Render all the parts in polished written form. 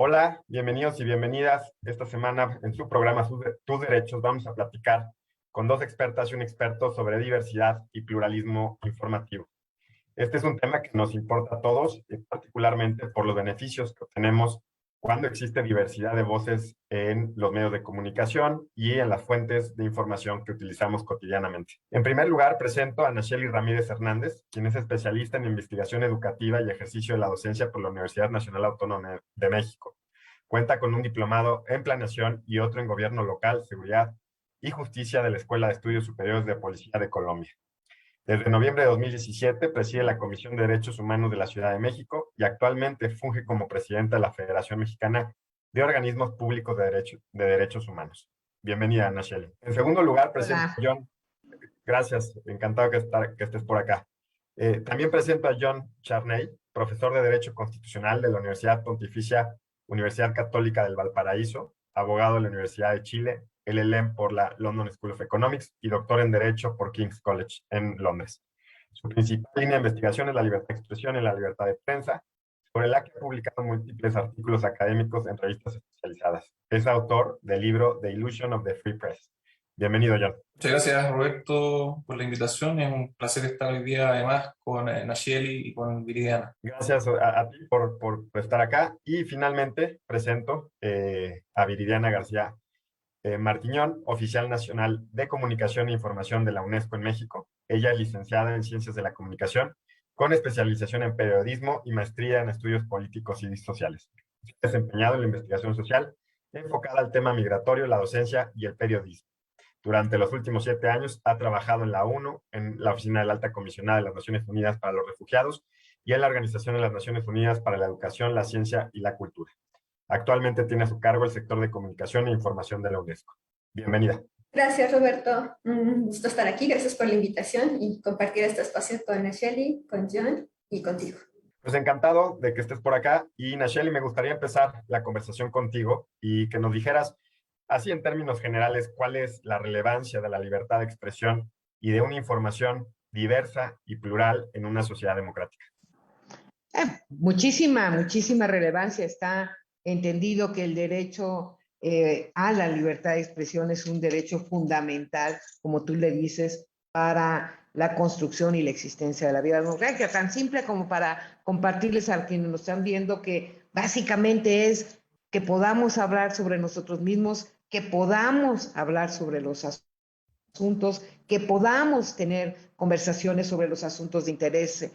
Hola, bienvenidos y bienvenidas. Esta semana en su programa Tus Derechos vamos a platicar con dos expertas y un experto sobre diversidad y pluralismo informativo. Este es un tema que nos importa a todos, particularmente por los beneficios que obtenemos cuando existe diversidad de voces en los medios de comunicación y en las fuentes de información que utilizamos cotidianamente. En primer lugar, presento a Nacheli Ramírez Hernández, quien es especialista en investigación educativa y ejercicio de la docencia por la Universidad Nacional Autónoma de México. Cuenta con un diplomado en planeación y otro en gobierno local, seguridad y justicia de la Escuela de Estudios Superiores de Policía de Colombia. Desde noviembre de 2017 preside la Comisión de Derechos Humanos de la Ciudad de México y actualmente funge como presidenta de la Federación Mexicana de Organismos Públicos de Derechos Humanos. Bienvenida, Nacheli. En segundo lugar, presento a John. Gracias, encantado que estés por acá. También presento a John Charney, profesor de Derecho Constitucional de la Universidad Pontificia Universidad Católica del Valparaíso, abogado de la Universidad de Chile, LLM por la London School of Economics y doctor en Derecho por King's College en Londres. Su principal línea de investigación es la libertad de expresión y la libertad de prensa, sobre la que ha publicado múltiples artículos académicos en revistas especializadas. Es autor del libro The Illusion of the Free Press. Bienvenido, John. Muchas gracias, Roberto, por la invitación. Es un placer estar hoy día, además, con Nacheli y con Viridiana. Gracias a ti por estar acá. Y finalmente presento a Viridiana García Martiñón, oficial nacional de Comunicación e Información de la UNESCO en México. Ella es licenciada en Ciencias de la Comunicación, con especialización en periodismo y maestría en estudios políticos y sociales. Se ha desempeñado en la investigación social, enfocada al tema migratorio, la docencia y el periodismo. Durante los últimos 7 años ha trabajado en la ONU, en la Oficina de la Alta Comisionada de las Naciones Unidas para los Refugiados y en la Organización de las Naciones Unidas para la Educación, la Ciencia y la Cultura. Actualmente tiene a su cargo el sector de comunicación e información de la UNESCO. Bienvenida. Gracias, Roberto. Un gusto estar aquí. Gracias por la invitación y compartir este espacio con Nacheli, con John y contigo. Pues encantado de que estés por acá. Y Nacheli, me gustaría empezar la conversación contigo y que nos dijeras, así en términos generales, cuál es la relevancia de la libertad de expresión y de una información diversa y plural en una sociedad democrática. Muchísima relevancia. Está entendido que el derecho a la libertad de expresión es un derecho fundamental, como tú le dices, para la construcción y la existencia de la vida democrática, tan simple como para compartirles a quienes nos están viendo que básicamente es que podamos hablar sobre nosotros mismos, que podamos hablar sobre los asuntos, que podamos tener conversaciones sobre los asuntos de interés,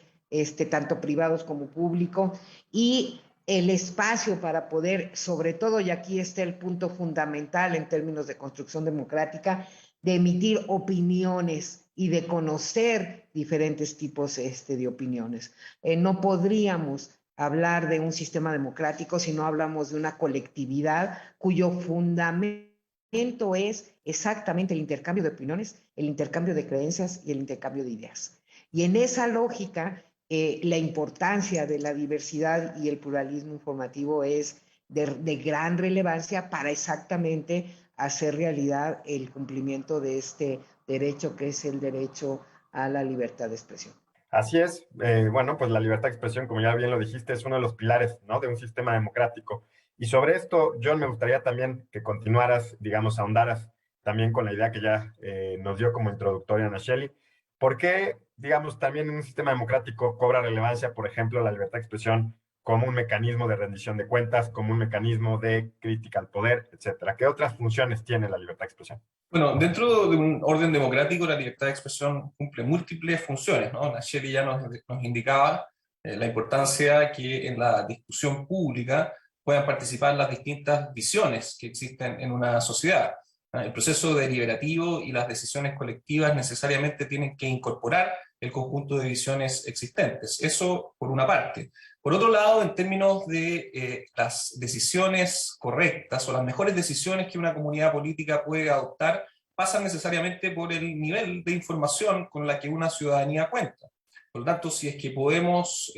tanto privados como público, y el espacio para poder, sobre todo, y aquí está el punto fundamental en términos de construcción democrática, de emitir opiniones y de conocer diferentes tipos de opiniones. No podríamos hablar de un sistema democrático si no hablamos de una colectividad cuyo fundamento es exactamente el intercambio de opiniones, el intercambio de creencias y el intercambio de ideas. Y en esa lógica, la importancia de la diversidad y el pluralismo informativo es de gran relevancia para exactamente hacer realidad el cumplimiento de este derecho, que es el derecho a la libertad de expresión. Así es. Bueno, pues la libertad de expresión, como ya bien lo dijiste, es uno de los pilares, ¿no?, de un sistema democrático. Y sobre esto, John, me gustaría también que continuaras, digamos, ahondaras también con la idea que ya nos dio como introductoria Nacheli. ¿Por qué, digamos, también en un sistema democrático cobra relevancia, por ejemplo, la libertad de expresión como un mecanismo de rendición de cuentas, como un mecanismo de crítica al poder, etcétera? ¿Qué otras funciones tiene la libertad de expresión? Bueno, dentro de un orden democrático, la libertad de expresión cumple múltiples funciones, ¿no? Nacheli ya nos indicaba la importancia que en la discusión pública puedan participar las distintas visiones que existen en una sociedad. El proceso deliberativo y las decisiones colectivas necesariamente tienen que incorporar el conjunto de visiones existentes. Eso por una parte. Por otro lado, en términos de las decisiones correctas o las mejores decisiones que una comunidad política puede adoptar pasan necesariamente por el nivel de información con la que una ciudadanía cuenta. Por lo tanto, si es que podemos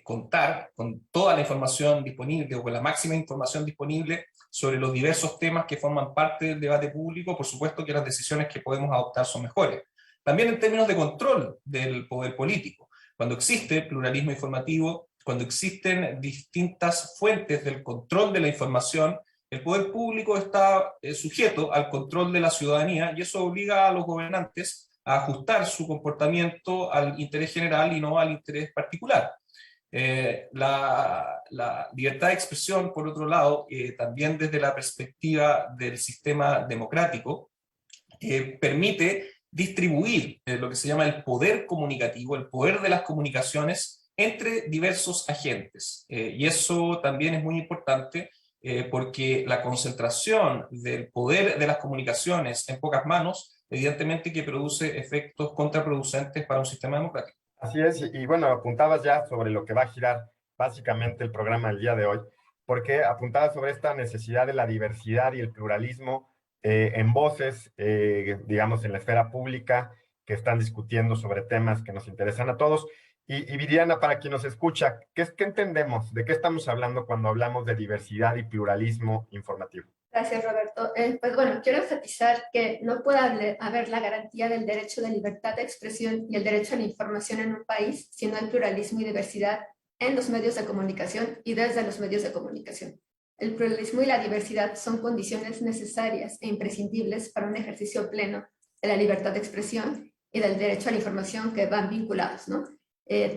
contar con toda la información disponible o con la máxima información disponible sobre los diversos temas que forman parte del debate público, por supuesto que las decisiones que podemos adoptar son mejores. También en términos de control del poder político. Cuando existe pluralismo informativo, cuando existen distintas fuentes del control de la información, el poder público está sujeto al control de la ciudadanía y eso obliga a los gobernantes a ajustar su comportamiento al interés general y no al interés particular. La libertad de expresión, por otro lado, también desde la perspectiva del sistema democrático, permite distribuir lo que se llama el poder comunicativo, el poder de las comunicaciones entre diversos agentes. Y eso también es muy importante porque la concentración del poder de las comunicaciones en pocas manos, evidentemente que produce efectos contraproducentes para un sistema democrático. Así es, y bueno, apuntabas ya sobre lo que va a girar básicamente el programa del día de hoy, porque apuntabas sobre esta necesidad de la diversidad y el pluralismo en voces, digamos, en la esfera pública, que están discutiendo sobre temas que nos interesan a todos. Y Viridiana, para quien nos escucha, ¿qué entendemos? ¿De qué estamos hablando cuando hablamos de diversidad y pluralismo informativo? Gracias, Roberto. Pues bueno, quiero enfatizar que no puede haber la garantía del derecho de libertad de expresión y el derecho a la información en un país si no hay pluralismo y diversidad en los medios de comunicación y desde los medios de comunicación. El pluralismo y la diversidad son condiciones necesarias e imprescindibles para un ejercicio pleno de la libertad de expresión y del derecho a la información que van vinculados, ¿no?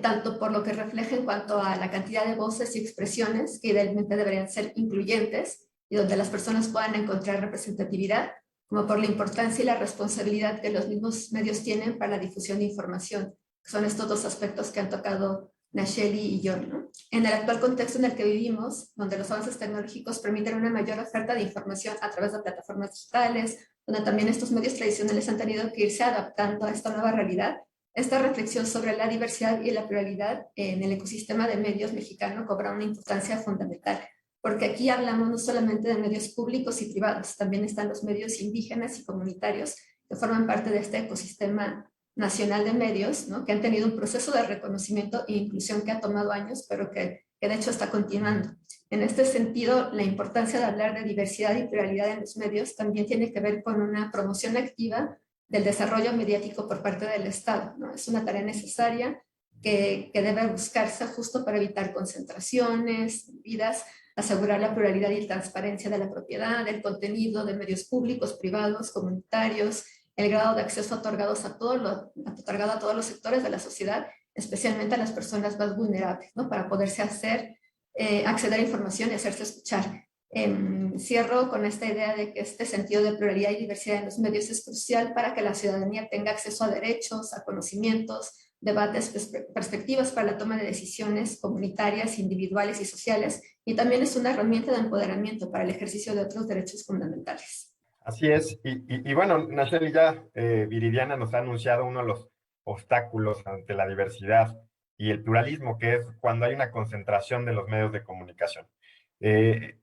Tanto por lo que refleja en cuanto a la cantidad de voces y expresiones que idealmente deberían ser incluyentes y donde las personas puedan encontrar representatividad, como por la importancia y la responsabilidad que los mismos medios tienen para la difusión de información. Son estos dos aspectos que han tocado Nacheli y yo, ¿no? En el actual contexto en el que vivimos, donde los avances tecnológicos permiten una mayor oferta de información a través de plataformas digitales, donde también estos medios tradicionales han tenido que irse adaptando a esta nueva realidad, esta reflexión sobre la diversidad y la pluralidad en el ecosistema de medios mexicano cobra una importancia fundamental, porque aquí hablamos no solamente de medios públicos y privados, también están los medios indígenas y comunitarios que forman parte de este ecosistema nacional de medios, ¿no? Que han tenido un proceso de reconocimiento e inclusión que ha tomado años, pero que de hecho está continuando. En este sentido, la importancia de hablar de diversidad y pluralidad en los medios también tiene que ver con una promoción activa del desarrollo mediático por parte del Estado, ¿no? Es una tarea necesaria que debe buscarse justo para evitar concentraciones, vidas, asegurar la pluralidad y transparencia de la propiedad, del contenido de medios públicos, privados, comunitarios, el grado de acceso otorgado a todos los sectores de la sociedad, especialmente a las personas más vulnerables, ¿no? Para poderse acceder a información y hacerse escuchar. Cierro con esta idea de que este sentido de pluralidad y diversidad en los medios es crucial para que la ciudadanía tenga acceso a derechos, a conocimientos, debates, perspectivas para la toma de decisiones comunitarias, individuales y sociales, y también es una herramienta de empoderamiento para el ejercicio de otros derechos fundamentales. Así es, y bueno, Nacheli, ya Viridiana nos ha anunciado uno de los obstáculos ante la diversidad y el pluralismo, que es cuando hay una concentración de los medios de comunicación.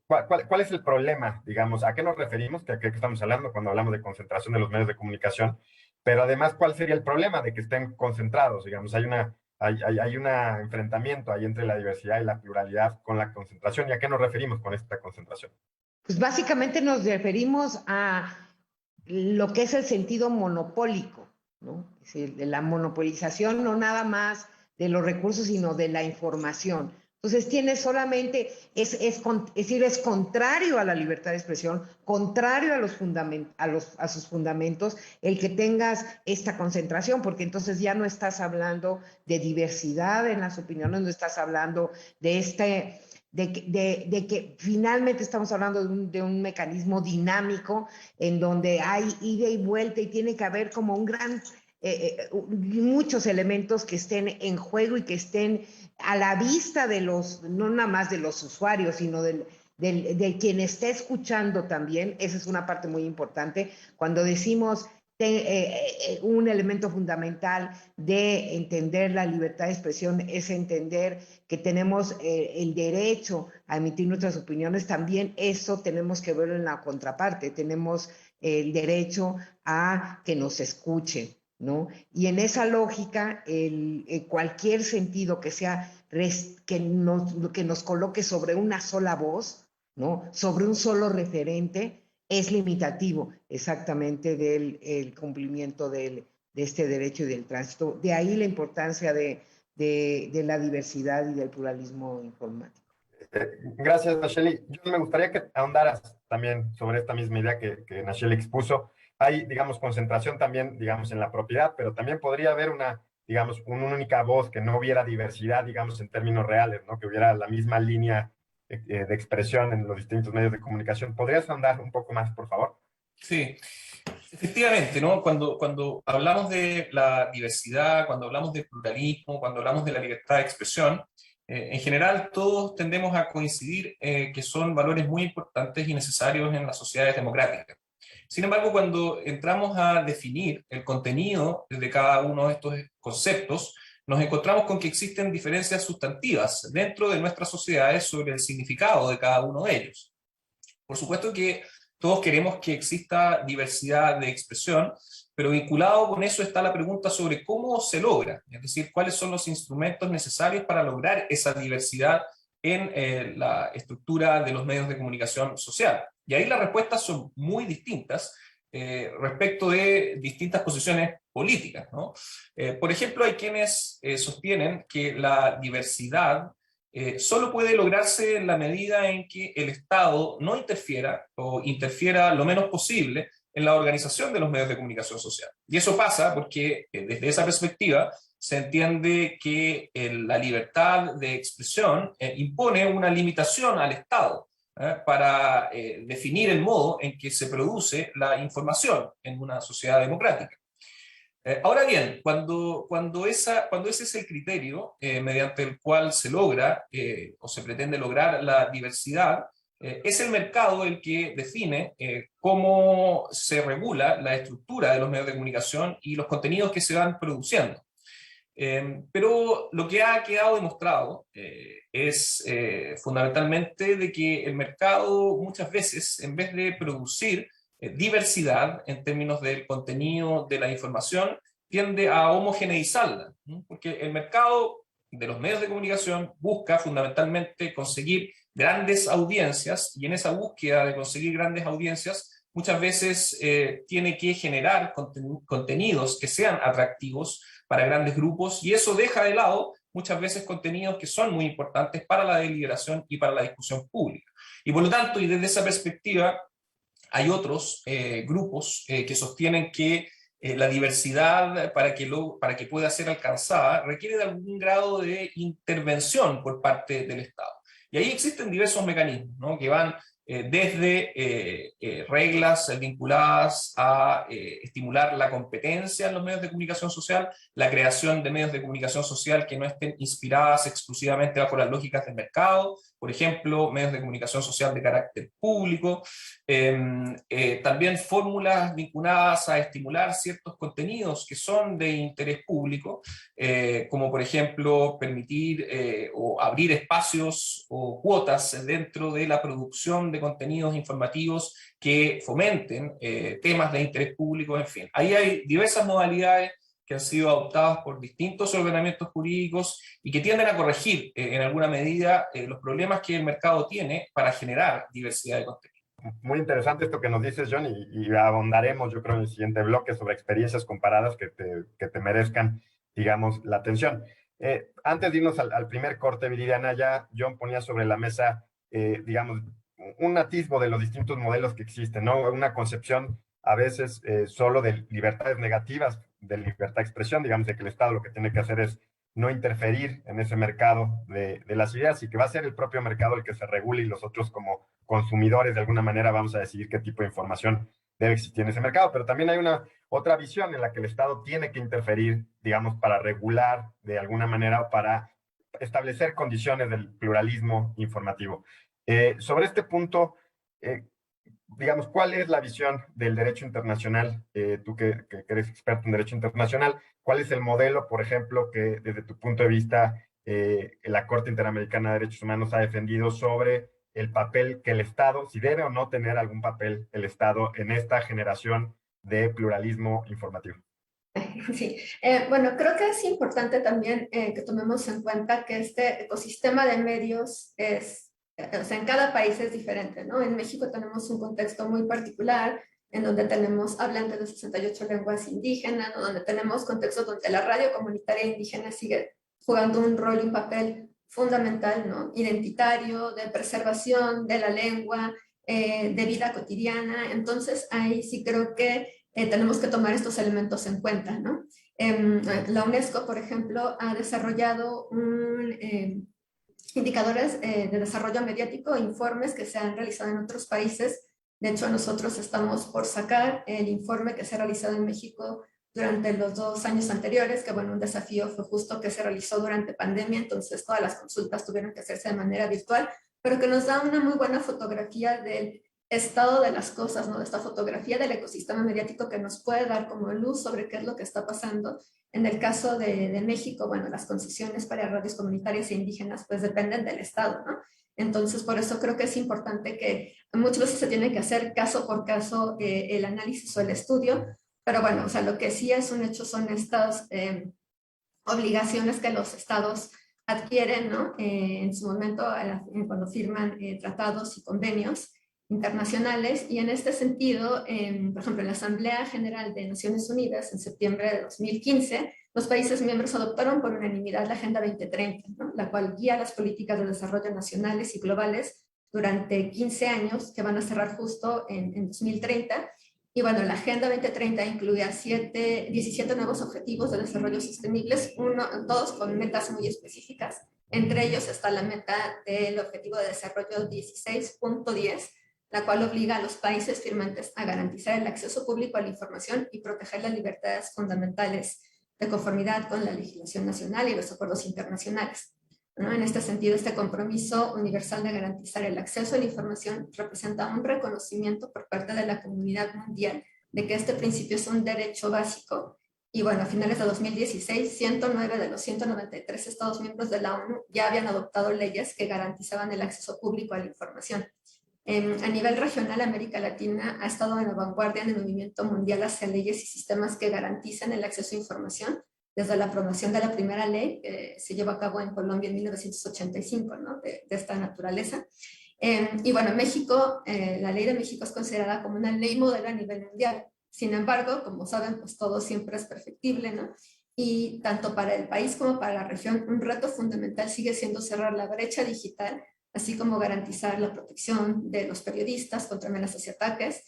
¿Cuál es el problema, digamos? ¿A qué nos referimos? ¿Qué estamos hablando cuando hablamos de concentración de los medios de comunicación? Pero además, ¿cuál sería el problema de que estén concentrados? Digamos, hay un enfrentamiento ahí entre la diversidad y la pluralidad con la concentración. ¿Y a qué nos referimos con esta concentración? Pues básicamente nos referimos a lo que es el sentido monopólico, ¿no? Es decir, de la monopolización no nada más de los recursos, sino de la información. Entonces tiene solamente, es contrario a la libertad de expresión, contrario a sus fundamentos, el que tengas esta concentración, porque entonces ya no estás hablando de diversidad en las opiniones, no estás hablando de que finalmente estamos hablando de un mecanismo dinámico en donde hay ida y vuelta y tiene que haber como un gran, muchos elementos que estén en juego y que estén a la vista de no nada más de los usuarios, sino de quien está escuchando también. Esa es una parte muy importante. Cuando decimos un elemento fundamental de entender la libertad de expresión es entender que tenemos el derecho a emitir nuestras opiniones, también eso tenemos que verlo en la contraparte. Tenemos el derecho a que nos escuchen, ¿no? Y en esa lógica, cualquier sentido que sea que nos coloque sobre una sola voz, ¿no? Sobre un solo referente, es limitativo exactamente del cumplimiento de este derecho y del tránsito. De ahí la importancia de la diversidad y del pluralismo informático. Gracias, Nacheli. Yo me gustaría que ahondaras también sobre esta misma idea que Nacheli expuso. Hay, digamos, concentración también, digamos, en la propiedad, pero también podría haber digamos, una única voz, que no hubiera diversidad, digamos, en términos reales, ¿no? Que hubiera la misma línea de expresión en los distintos medios de comunicación. ¿Podrías ahondar un poco más, por favor? Sí, efectivamente, ¿no? Cuando hablamos de la diversidad, cuando hablamos del pluralismo, cuando hablamos de la libertad de expresión, en general todos tendemos a coincidir que son valores muy importantes y necesarios en las sociedades democráticas. Sin embargo, cuando entramos a definir el contenido de cada uno de estos conceptos, nos encontramos con que existen diferencias sustantivas dentro de nuestras sociedades sobre el significado de cada uno de ellos. Por supuesto que todos queremos que exista diversidad de expresión, pero vinculado con eso está la pregunta sobre cómo se logra, es decir, cuáles son los instrumentos necesarios para lograr esa diversidad en la estructura de los medios de comunicación social. Y ahí las respuestas son muy distintas respecto de distintas posiciones políticas, ¿no? Por ejemplo, hay quienes sostienen que la diversidad solo puede lograrse en la medida en que el Estado no interfiera o interfiera lo menos posible en la organización de los medios de comunicación social. Y eso pasa porque desde esa perspectiva se entiende que la libertad de expresión impone una limitación al Estado para definir el modo en que se produce la información en una sociedad democrática. Ahora bien, cuando ese es el criterio mediante el cual se logra o se pretende lograr la diversidad, es el mercado el que define cómo se regula la estructura de los medios de comunicación y los contenidos que se van produciendo. Pero lo que ha quedado demostrado es fundamentalmente de que el mercado muchas veces, en vez de producir diversidad en términos del contenido de la información, tiende a homogeneizarla, ¿no? Porque el mercado de los medios de comunicación busca fundamentalmente conseguir grandes audiencias, y en esa búsqueda de conseguir grandes audiencias muchas veces tiene que generar contenidos que sean atractivos para grandes grupos, y eso deja de lado muchas veces contenidos que son muy importantes para la deliberación y para la discusión pública. Y por lo tanto, y desde esa perspectiva, hay otros grupos que sostienen que la diversidad para que pueda ser alcanzada requiere de algún grado de intervención por parte del Estado. Y ahí existen diversos mecanismos, ¿no? Que van desde reglas vinculadas a estimular la competencia en los medios de comunicación social, la creación de medios de comunicación social que no estén inspiradas exclusivamente bajo las lógicas del mercado, por ejemplo, medios de comunicación social de carácter público, también fórmulas vinculadas a estimular ciertos contenidos que son de interés público, como por ejemplo permitir o abrir espacios o cuotas dentro de la producción de contenidos informativos que fomenten temas de interés público, en fin. Ahí hay diversas modalidades que han sido adoptadas por distintos ordenamientos jurídicos y que tienden a corregir en alguna medida los problemas que el mercado tiene para generar diversidad de contenido. Muy interesante esto que nos dices, John, y abondaremos, yo creo, en el siguiente bloque sobre experiencias comparadas que te merezcan, digamos, la atención. Antes de irnos al primer corte, Viridiana, ya John ponía sobre la mesa, digamos, un atisbo de los distintos modelos que existen, ¿no? Una concepción a veces solo de libertades negativas, de libertad de expresión, digamos, de que el Estado lo que tiene que hacer es no interferir en ese mercado de las ideas, y que va a ser el propio mercado el que se regule, y los otros como consumidores de alguna manera vamos a decidir qué tipo de información debe existir en ese mercado. Pero también hay una otra visión en la que el Estado tiene que interferir, digamos, para regular de alguna manera o para establecer condiciones del pluralismo informativo. Sobre este punto, digamos, ¿cuál es la visión del derecho internacional? Tú que eres experto en derecho internacional, ¿cuál es el modelo, por ejemplo, que desde tu punto de vista la Corte Interamericana de Derechos Humanos ha defendido sobre el papel que el Estado, si debe o no tener algún papel el Estado en esta generación de pluralismo informativo. Sí, bueno, creo que es importante también que tomemos en cuenta que este ecosistema de medios es, o sea, en cada país es diferente, ¿no? En México tenemos un contexto muy particular, en donde tenemos hablantes de 68 lenguas indígenas, ¿no? Donde tenemos contextos donde la radio comunitaria indígena sigue jugando un rol y un papel fundamental, ¿no? Identitario, de preservación de la lengua, de vida cotidiana. Entonces, ahí sí creo que tenemos que tomar estos elementos en cuenta, ¿no? La UNESCO, por ejemplo, ha desarrollado indicadores de desarrollo mediático, informes que se han realizado en otros países. De hecho, nosotros estamos por sacar el informe que se ha realizado en México durante los 2 años anteriores, que bueno, un desafío fue justo que se realizó durante pandemia, entonces todas las consultas tuvieron que hacerse de manera virtual, pero que nos da una muy buena fotografía del estado de las cosas, ¿no? De esta fotografía del ecosistema mediático que nos puede dar como luz sobre qué es lo que está pasando. En el caso de México, bueno, las concesiones para radios comunitarias e indígenas pues dependen del Estado, ¿no? Entonces, por eso creo que es importante que muchas veces se tiene que hacer caso por caso el análisis o el estudio, pero bueno, o sea, lo que sí es un hecho son estas obligaciones que los estados adquieren, ¿no? En su momento, cuando firman tratados y convenios internacionales, y en este sentido, por ejemplo, en la Asamblea General de Naciones Unidas, en septiembre de 2015, los países miembros adoptaron por unanimidad la Agenda 2030, ¿no? La cual guía las políticas de desarrollo nacionales y globales durante 15 años, que van a cerrar justo en 2030. Y bueno, la Agenda 2030 incluía 17 nuevos objetivos de desarrollo sostenibles, todos con metas muy específicas. Entre ellos está la meta del Objetivo de Desarrollo 16.10, la cual obliga a los países firmantes a garantizar el acceso público a la información y proteger las libertades fundamentales de conformidad con la legislación nacional y los acuerdos internacionales, ¿no? En este sentido, este compromiso universal de garantizar el acceso a la información representa un reconocimiento por parte de la comunidad mundial de que este principio es un derecho básico. Y bueno, a finales de 2016, 109 de los 193 Estados miembros de la ONU ya habían adoptado leyes que garantizaban el acceso público a la información. A nivel regional, América Latina ha estado en la vanguardia en el movimiento mundial hacia leyes y sistemas que garantizan el acceso a información, desde la aprobación de la primera ley que se llevó a cabo en Colombia en 1985, ¿no? de esta naturaleza. Y bueno, México, la ley de México es considerada como una ley modelo a nivel mundial. Sin embargo, como saben, pues todo siempre es perfectible, ¿no? Y tanto para el país como para la región, un reto fundamental sigue siendo cerrar la brecha digital, así como garantizar la protección de los periodistas contra amenazas y ataques.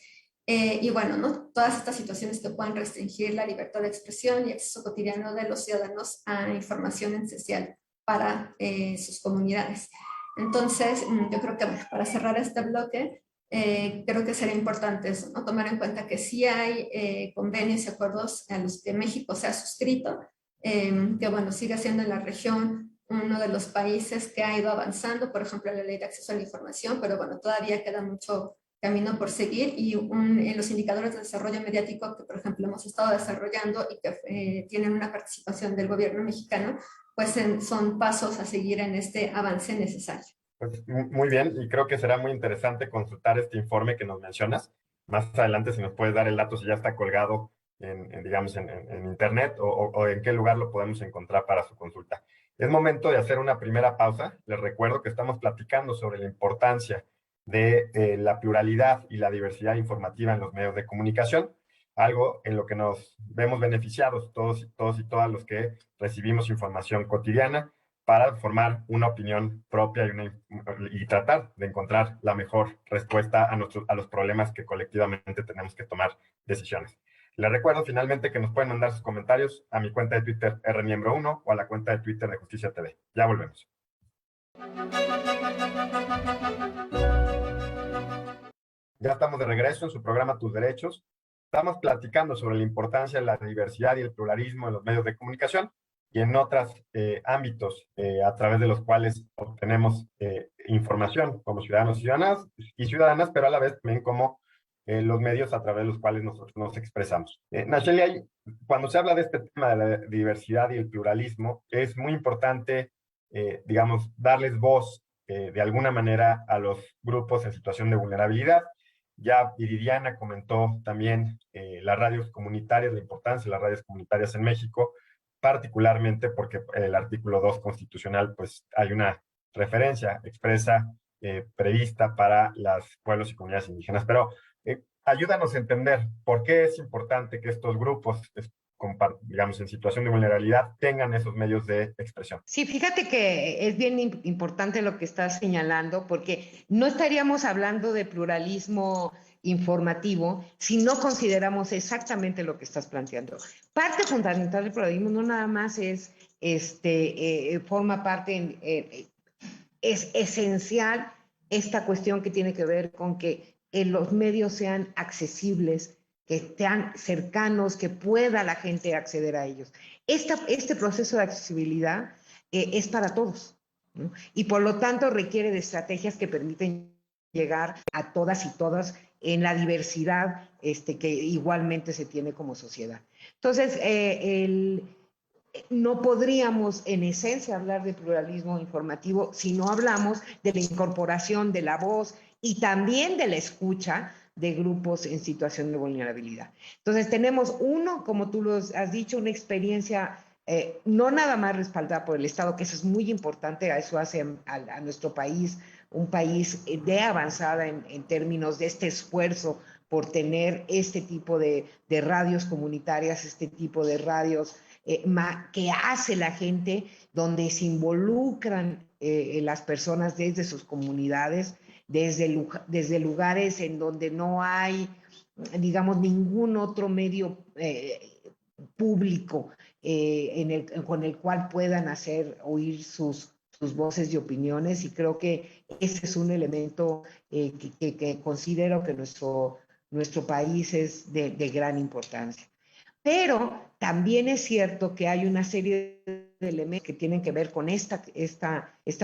Y bueno, ¿no? Todas estas situaciones que puedan restringir la libertad de expresión y acceso cotidiano de los ciudadanos a información esencial para sus comunidades. Entonces, yo creo que bueno, para cerrar este bloque, creo que sería importante eso, ¿no? Tomar en cuenta que sí hay convenios y acuerdos a los que México se ha suscrito, que bueno, sigue siendo en la región uno de los países que ha ido avanzando, por ejemplo, la ley de acceso a la información, pero bueno, todavía queda mucho camino por seguir, y en los indicadores de desarrollo mediático que, por ejemplo, hemos estado desarrollando y que tienen una participación del gobierno mexicano, pues son pasos a seguir en este avance necesario. Pues muy bien, y creo que será muy interesante consultar este informe que nos mencionas. Más adelante, si nos puedes dar el dato, si ya está colgado digamos, en internet o en qué lugar lo podemos encontrar para su consulta. Es momento de hacer una primera pausa. Les recuerdo que estamos platicando sobre la importancia de la pluralidad y la diversidad informativa en los medios de comunicación, algo en lo que nos vemos beneficiados todos y todas los que recibimos información cotidiana para formar una opinión propia y tratar de encontrar la mejor respuesta a los problemas que colectivamente tenemos que tomar decisiones. Les recuerdo finalmente que nos pueden mandar sus comentarios a mi cuenta de Twitter rmiembro1 o a la cuenta de Twitter de Justicia TV. Ya volvemos. Ya estamos de regreso en su programa Tus Derechos. Estamos platicando sobre la importancia de la diversidad y el pluralismo en los medios de comunicación y en otros ámbitos a través de los cuales obtenemos información como ciudadanos y ciudadanas, pero a la vez también como los medios a través de los cuales nosotros nos expresamos. Nacheli, cuando se habla de este tema de la diversidad y el pluralismo, es muy importante, digamos, darles voz de alguna manera a los grupos en situación de vulnerabilidad. Ya Viridiana comentó también las radios comunitarias, la importancia de las radios comunitarias en México, particularmente porque el artículo 2 constitucional, pues hay una referencia expresa prevista para los pueblos y comunidades indígenas. Pero ayúdanos a entender por qué es importante que estos grupos, digamos, en situación de vulnerabilidad, tengan esos medios de expresión. Sí, fíjate que es bien importante lo que estás señalando, porque no estaríamos hablando de pluralismo informativo si no consideramos exactamente lo que estás planteando. Parte fundamental del pluralismo no nada más es, forma parte, es esencial esta cuestión que tiene que ver con que los medios sean accesibles, que sean cercanos, que pueda la gente acceder a ellos. Este proceso de accesibilidad es para todos, ¿no? Y por lo tanto requiere de estrategias que permiten llegar a todas y todas en la diversidad que igualmente se tiene como sociedad. Entonces, no podríamos en esencia hablar de pluralismo informativo si no hablamos de la incorporación de la voz y también de la escucha de grupos en situación de vulnerabilidad. Entonces tenemos como tú lo has dicho, una experiencia no nada más respaldada por el Estado, que eso es muy importante, a eso hace a nuestro país un país de avanzada en términos de este esfuerzo por tener este tipo de radios comunitarias, este tipo de radios que hace la gente, donde se involucran las personas desde sus comunidades, desde lugares en donde no hay, digamos, ningún otro medio público con el cual puedan hacer oír sus voces y opiniones, y creo que ese es un elemento que considero que nuestro país es de gran importancia. Pero también es cierto que hay una serie de elementos que tienen que ver con esta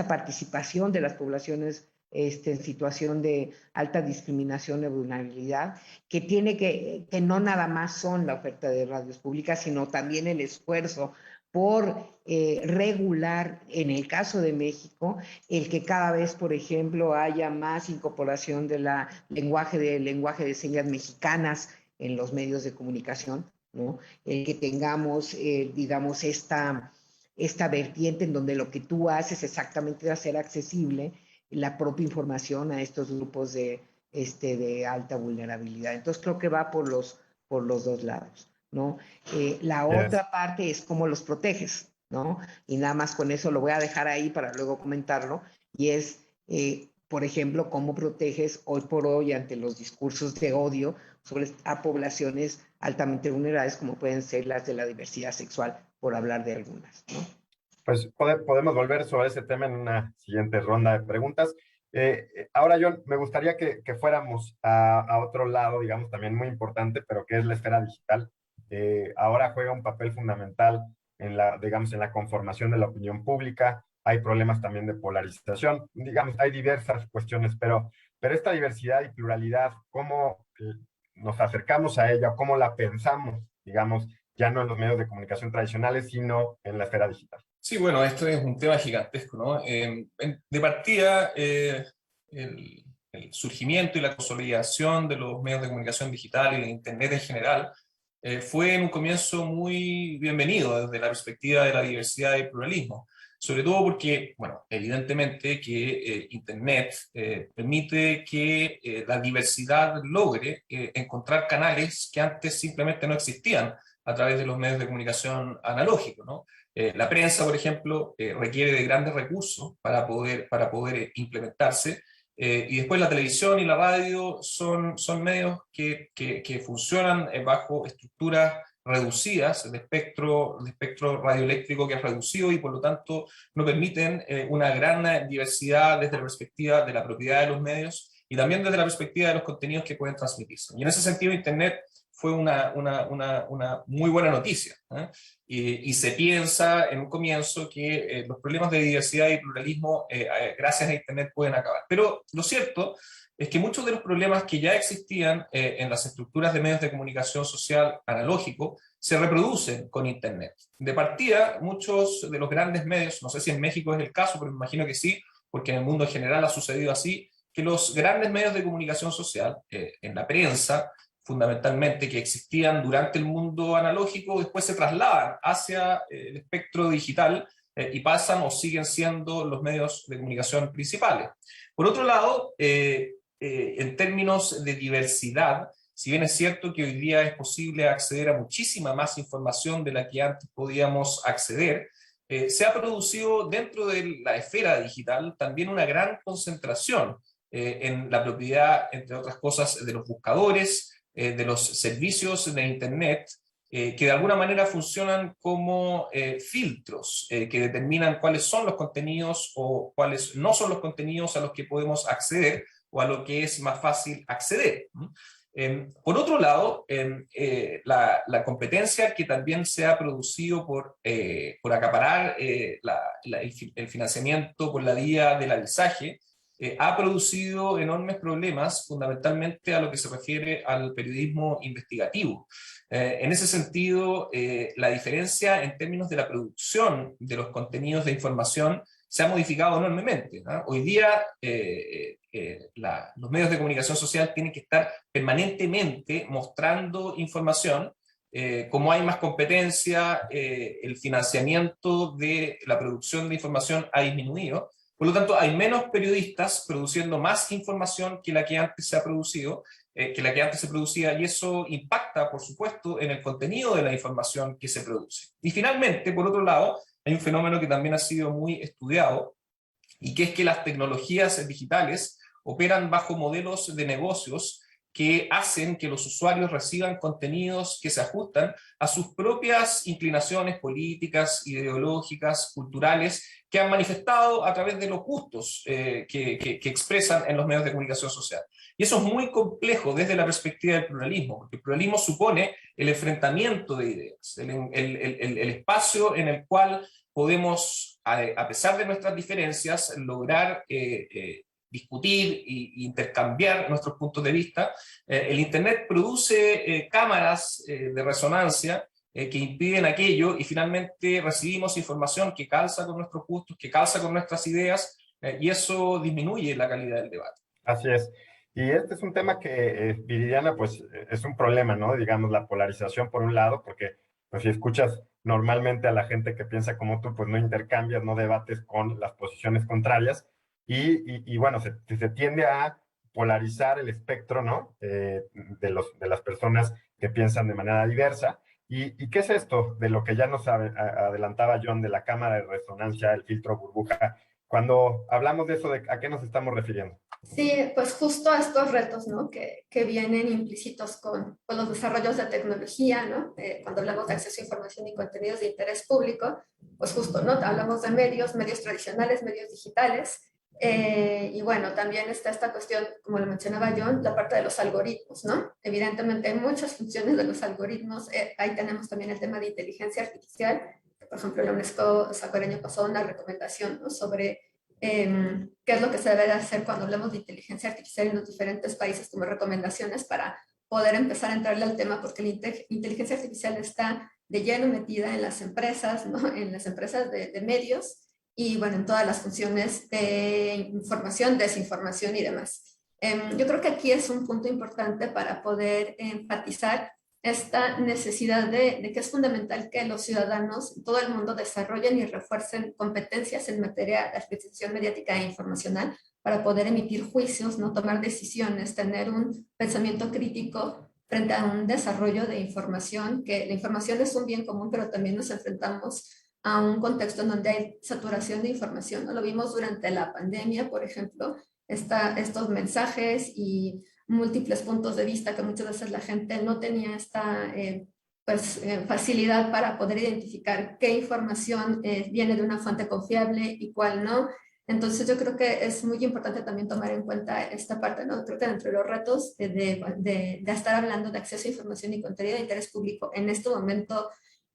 participación de las poblaciones en situación de alta discriminación y vulnerabilidad, que no nada más son la oferta de radios públicas, sino también el esfuerzo por regular, en el caso de México, el que cada vez, por ejemplo, haya más incorporación del lenguaje de señas mexicanas en los medios de comunicación, ¿no? Que tengamos, digamos, esta vertiente en donde lo que tú haces exactamente va a ser accesible la propia información a estos grupos de alta vulnerabilidad. Entonces creo que va por los dos lados, ¿no? La otra parte es cómo los proteges, ¿no? Y nada más con eso lo voy a dejar ahí para luego comentarlo, y es, por ejemplo, cómo proteges hoy por hoy ante los discursos de odio a poblaciones altamente vulnerables, como pueden ser las de la diversidad sexual, por hablar de algunas, ¿no? Pues podemos volver sobre ese tema en una siguiente ronda de preguntas. Ahora, John, me gustaría que fuéramos a otro lado, digamos, también muy importante, pero que es la esfera digital. Ahora juega un papel fundamental digamos, en la conformación de la opinión pública. Hay problemas también de polarización, digamos, hay diversas cuestiones, pero esta diversidad y pluralidad, ¿cómo nos acercamos a ella? ¿Cómo la pensamos, digamos, ya no en los medios de comunicación tradicionales, sino en la esfera digital? Sí, bueno, esto es un tema gigantesco, ¿no? De partida, el surgimiento y la consolidación de los medios de comunicación digital y de Internet en general fue en un comienzo muy bienvenido desde la perspectiva de la diversidad y el pluralismo, sobre todo porque, bueno, evidentemente que Internet permite que la diversidad logre encontrar canales que antes simplemente no existían a través de los medios de comunicación analógicos, ¿no? La prensa, por ejemplo, requiere de grandes recursos para poder implementarse, y después la televisión y la radio son medios que funcionan bajo estructuras reducidas, de espectro radioeléctrico que es reducido, y por lo tanto no permiten una gran diversidad desde la perspectiva de la propiedad de los medios y también desde la perspectiva de los contenidos que pueden transmitirse. Y en ese sentido Internet fue una muy buena noticia, ¿eh? Y se piensa en un comienzo que los problemas de diversidad y pluralismo gracias a Internet pueden acabar. Pero lo cierto es que muchos de los problemas que ya existían en las estructuras de medios de comunicación social analógico se reproducen con Internet. De partida, muchos de los grandes medios, no sé si en México es el caso, pero me imagino que sí, porque en el mundo en general ha sucedido así, que los grandes medios de comunicación social, en la prensa, fundamentalmente, que existían durante el mundo analógico, después se trasladan hacia el espectro digital y pasan o siguen siendo los medios de comunicación principales. Por otro lado, en términos de diversidad, si bien es cierto que hoy día es posible acceder a muchísima más información de la que antes podíamos acceder, se ha producido dentro de la esfera digital también una gran concentración en la propiedad, entre otras cosas, de los buscadores, de los servicios de Internet, que de alguna manera funcionan como filtros que determinan cuáles son los contenidos o cuáles no son los contenidos a los que podemos acceder o a lo que es más fácil acceder. Por otro lado, la competencia que también se ha producido por acaparar el financiamiento por la vía del avisaje, ha producido enormes problemas, fundamentalmente a lo que se refiere al periodismo investigativo. En ese sentido, la diferencia en términos de la producción de los contenidos de información se ha modificado enormemente, ¿no? Hoy día los medios de comunicación social tienen que estar permanentemente mostrando información. Como hay más competencia, el financiamiento de la producción de información ha disminuido. Por lo tanto, hay menos periodistas produciendo más información que la que antes se ha producido, que la que antes se producía, y eso impacta, por supuesto, en el contenido de la información que se produce. Y finalmente, por otro lado, hay un fenómeno que también ha sido muy estudiado, y que es que las tecnologías digitales operan bajo modelos de negocios que hacen que los usuarios reciban contenidos que se ajustan a sus propias inclinaciones políticas, ideológicas, culturales, que han manifestado a través de los gustos que expresan en los medios de comunicación social. Y eso es muy complejo desde la perspectiva del pluralismo, porque el pluralismo supone el enfrentamiento de ideas, el espacio en el cual podemos, a pesar de nuestras diferencias, lograr discutir e intercambiar nuestros puntos de vista. El Internet produce cámaras de resonancia que impiden aquello, y finalmente recibimos información que calza con nuestros gustos, que calza con nuestras ideas, y eso disminuye la calidad del debate. Así es. Y este es un tema que, Viridiana, pues es un problema, ¿no? Digamos, la polarización por un lado, porque pues si escuchas normalmente a la gente que piensa como tú, pues no intercambias, no debates con las posiciones contrarias, y bueno, se tiende a polarizar el espectro, ¿no? De las personas que piensan de manera diversa. ¿Y qué es esto de lo que ya nos adelantaba John de la cámara de resonancia, el filtro burbuja? Cuando hablamos de eso, ¿a qué nos estamos refiriendo? Sí, pues justo a estos retos, ¿no? que vienen implícitos con los desarrollos de tecnología, ¿no? Cuando hablamos de acceso a información y contenidos de interés público, pues justo, ¿no? Hablamos de medios tradicionales, medios digitales, y bueno, también está esta cuestión, como lo mencionaba John, la parte de los algoritmos, ¿no? Evidentemente hay muchas funciones de los algoritmos, ahí tenemos también el tema de inteligencia artificial, que por ejemplo la UNESCO sacó el año pasado una recomendación, ¿no? sobre qué es lo que se debe de hacer cuando hablamos de inteligencia artificial en los diferentes países como recomendaciones para poder empezar a entrarle al tema, porque la inteligencia artificial está de lleno metida en las empresas, ¿no? En las empresas de medios y bueno, en todas las funciones de información, desinformación y demás. Yo creo que aquí es un punto importante para poder enfatizar esta necesidad de que es fundamental que los ciudadanos en todo el mundo desarrollen y refuercen competencias en materia de adquisición mediática e informacional para poder emitir juicios, no tomar decisiones, tener un pensamiento crítico frente a un desarrollo de información, que la información es un bien común, pero también nos enfrentamos a un contexto en donde hay saturación de información, ¿no? Lo vimos durante la pandemia, por ejemplo, estos mensajes y múltiples puntos de vista que muchas veces la gente no tenía esta facilidad para poder identificar qué información viene de una fuente confiable y cuál no. Entonces yo creo que es muy importante también tomar en cuenta esta parte, ¿no? Creo que entre los retos de estar hablando de acceso a información y contenido de interés público en este momento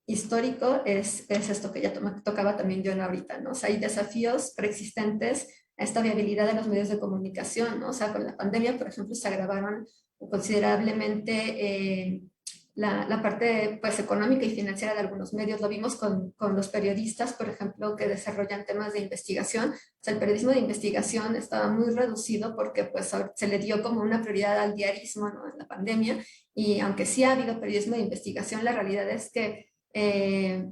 histórico es esto que ya tocaba también yo ahorita, ¿no? O sea, hay desafíos preexistentes a esta viabilidad de los medios de comunicación, ¿no? O sea, con la pandemia, por ejemplo, se agravaron considerablemente la parte pues, económica y financiera de algunos medios. Lo vimos con los periodistas, por ejemplo, que desarrollan temas de investigación. O sea, el periodismo de investigación estaba muy reducido porque pues, se le dio como una prioridad al diarismo, ¿no? En la pandemia. Y aunque sí ha habido periodismo de investigación, la realidad es que,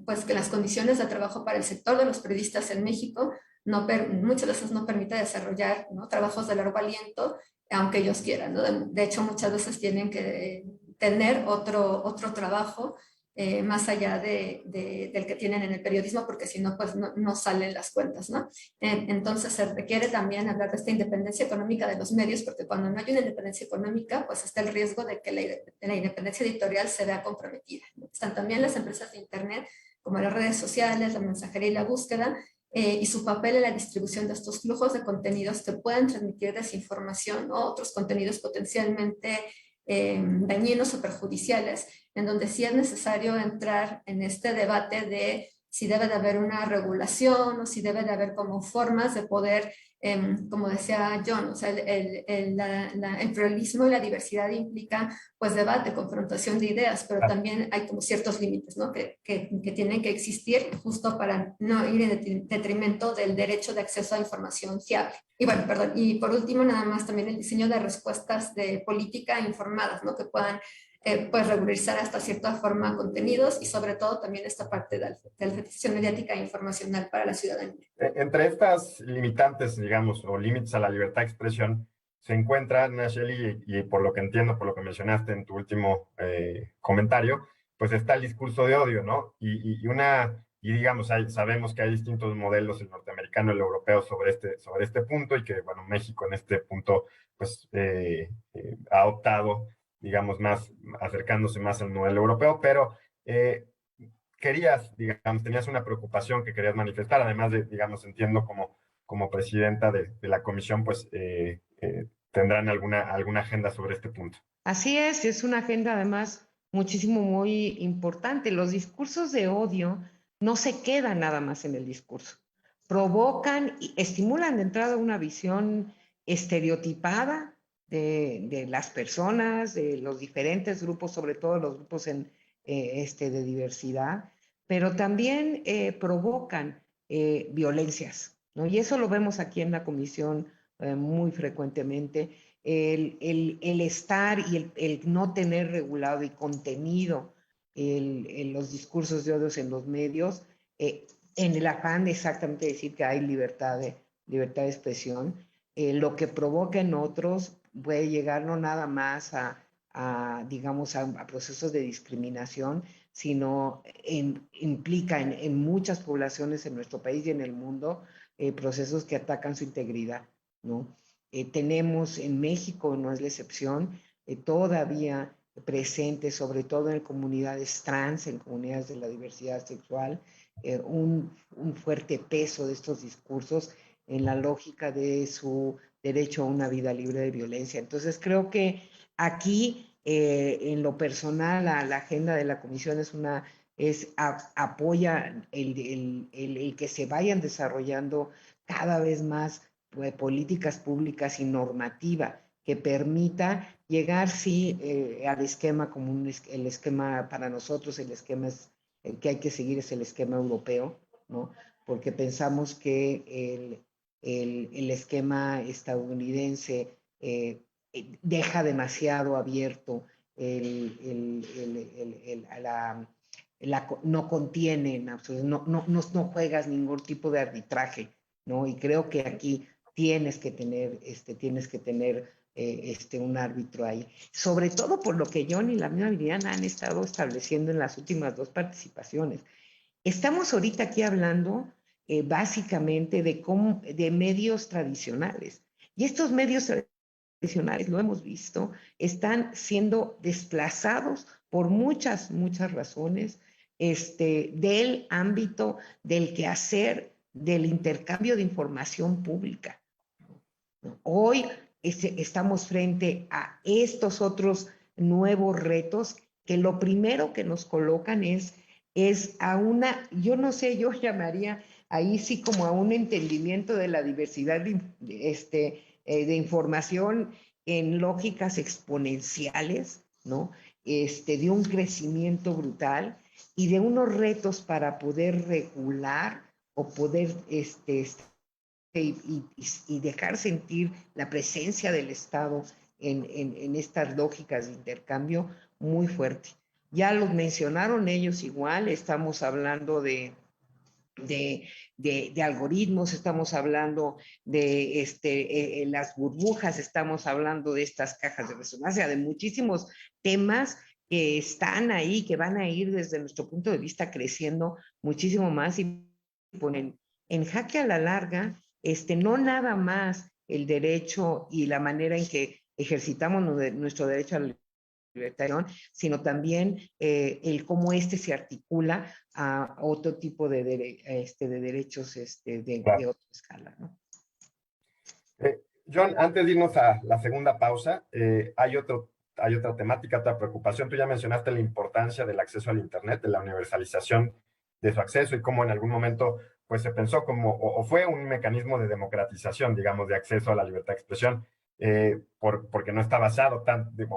pues, que las condiciones de trabajo para el sector de los periodistas en México muchas veces no permite desarrollar, ¿no? Trabajos de largo aliento, aunque ellos quieran, ¿no? De hecho, muchas veces tienen que tener otro trabajo más allá del que tienen en el periodismo, porque si no, pues no salen las cuentas, ¿no? Entonces se requiere también hablar de esta independencia económica de los medios, porque cuando no hay una independencia económica, pues está el riesgo de que la independencia editorial se vea comprometida, ¿no? Están también las empresas de Internet, como las redes sociales, la mensajería y la búsqueda, y su papel en la distribución de estos flujos de contenidos que pueden transmitir desinformación o otros contenidos potencialmente dañinos o perjudiciales, en donde sí es necesario entrar en este debate de si debe de haber una regulación o si debe de haber como formas de poder, como decía John, o sea, el pluralismo y la diversidad implica pues debate, confrontación de ideas, pero también hay como ciertos límites, ¿no? que tienen que existir justo para no ir en detrimento del derecho de acceso a información fiable. Y bueno, perdón, y por último nada más también el diseño de respuestas de política informadas, ¿no? Que puedan pues regularizar hasta cierta forma contenidos y sobre todo también esta parte de alfabetización mediática e informacional para la ciudadanía. Entre estas limitantes, digamos, o límites a la libertad de expresión, se encuentra, Nacheli, y por lo que entiendo, por lo que mencionaste en tu último comentario, pues está el discurso de odio, ¿no? Y digamos, sabemos que hay distintos modelos, el norteamericano, el europeo, sobre este punto, y que, bueno, México en este punto, pues, ha optado, digamos, más, acercándose más al modelo europeo, pero digamos, tenías una preocupación que querías manifestar, además de, digamos, entiendo como presidenta de la comisión, pues tendrán alguna agenda sobre este punto. Así es una agenda además muchísimo muy importante. Los discursos de odio no se quedan nada más en el discurso. Provocan y estimulan de entrada una visión estereotipada de las personas, de los diferentes grupos, sobre todo los grupos de diversidad, pero también provocan violencias, ¿no? Y eso lo vemos aquí en la comisión muy frecuentemente. El estar y el no tener regulado y contenido los discursos de odios en los medios, en el afán de exactamente decir que hay libertad de expresión, lo que provoca en otros puede llegar no nada más digamos, a procesos de discriminación, sino implica en muchas poblaciones en nuestro país y en el mundo procesos que atacan su integridad, ¿no? Tenemos en México, no es la excepción, todavía presente, sobre todo en comunidades trans, en comunidades de la diversidad sexual, un fuerte peso de estos discursos en la lógica de su derecho a una vida libre de violencia. Entonces creo que aquí, en lo personal, la agenda de la comisión apoya el que se vayan desarrollando cada vez más políticas públicas y normativa que permita llegar, sí, al esquema común, el esquema para nosotros, el esquema el que hay que seguir es el esquema europeo, ¿no? Porque pensamos que el esquema estadounidense deja demasiado abierto, no contiene, no juegas ningún tipo de arbitraje, ¿no? Y creo que aquí tienes que tener un árbitro ahí. Sobre todo por lo que John y la misma Viviana han estado estableciendo en las últimas dos participaciones. Estamos ahorita aquí hablando básicamente de medios tradicionales. Y estos medios tradicionales, lo hemos visto, están siendo desplazados por muchas razones del ámbito del quehacer del intercambio de información pública. Hoy estamos frente a estos otros nuevos retos que lo primero que nos colocan es yo no sé, yo llamaría ahí sí como a un entendimiento de la diversidad de información en lógicas exponenciales, ¿no? de un crecimiento brutal y de unos retos para poder regular o poder y dejar sentir la presencia del Estado en estas lógicas de intercambio muy fuerte. Ya los mencionaron ellos igual, estamos hablando de algoritmos, estamos hablando de las burbujas, estamos hablando de estas cajas de resonancia, de muchísimos temas que están ahí, que van a ir desde nuestro punto de vista creciendo muchísimo más y ponen en jaque a la larga, no nada más el derecho y la manera en que ejercitamos nuestro derecho a la libertad, sino también el cómo se articula a otro tipo de derechos Claro. de otra escala, ¿no? John, antes de irnos a la segunda pausa, hay otra temática, otra preocupación. Tú ya mencionaste la importancia del acceso al Internet, de la universalización de su acceso y cómo en algún momento pues, se pensó como, o fue un mecanismo de democratización, digamos, de acceso a la libertad de expresión, porque no está basado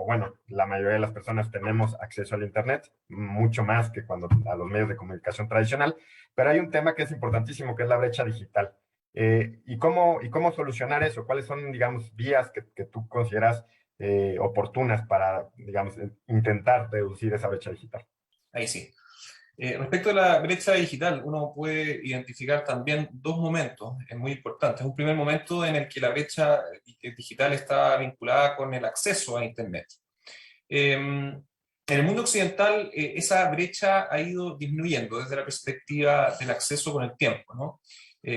bueno, la mayoría de las personas tenemos acceso al Internet, mucho más que cuando a los medios de comunicación tradicional, pero hay un tema que es importantísimo, que es la brecha digital. ¿Y cómo solucionar eso? ¿Cuáles son, digamos, vías que tú consideras oportunas para, digamos, intentar reducir esa brecha digital? Ahí sí. Respecto a la brecha digital, uno puede identificar también dos momentos muy importantes. Un primer momento en el que la brecha digital está vinculada con el acceso a Internet. En el mundo occidental, esa brecha ha ido disminuyendo desde la perspectiva del acceso con el tiempo, ¿no?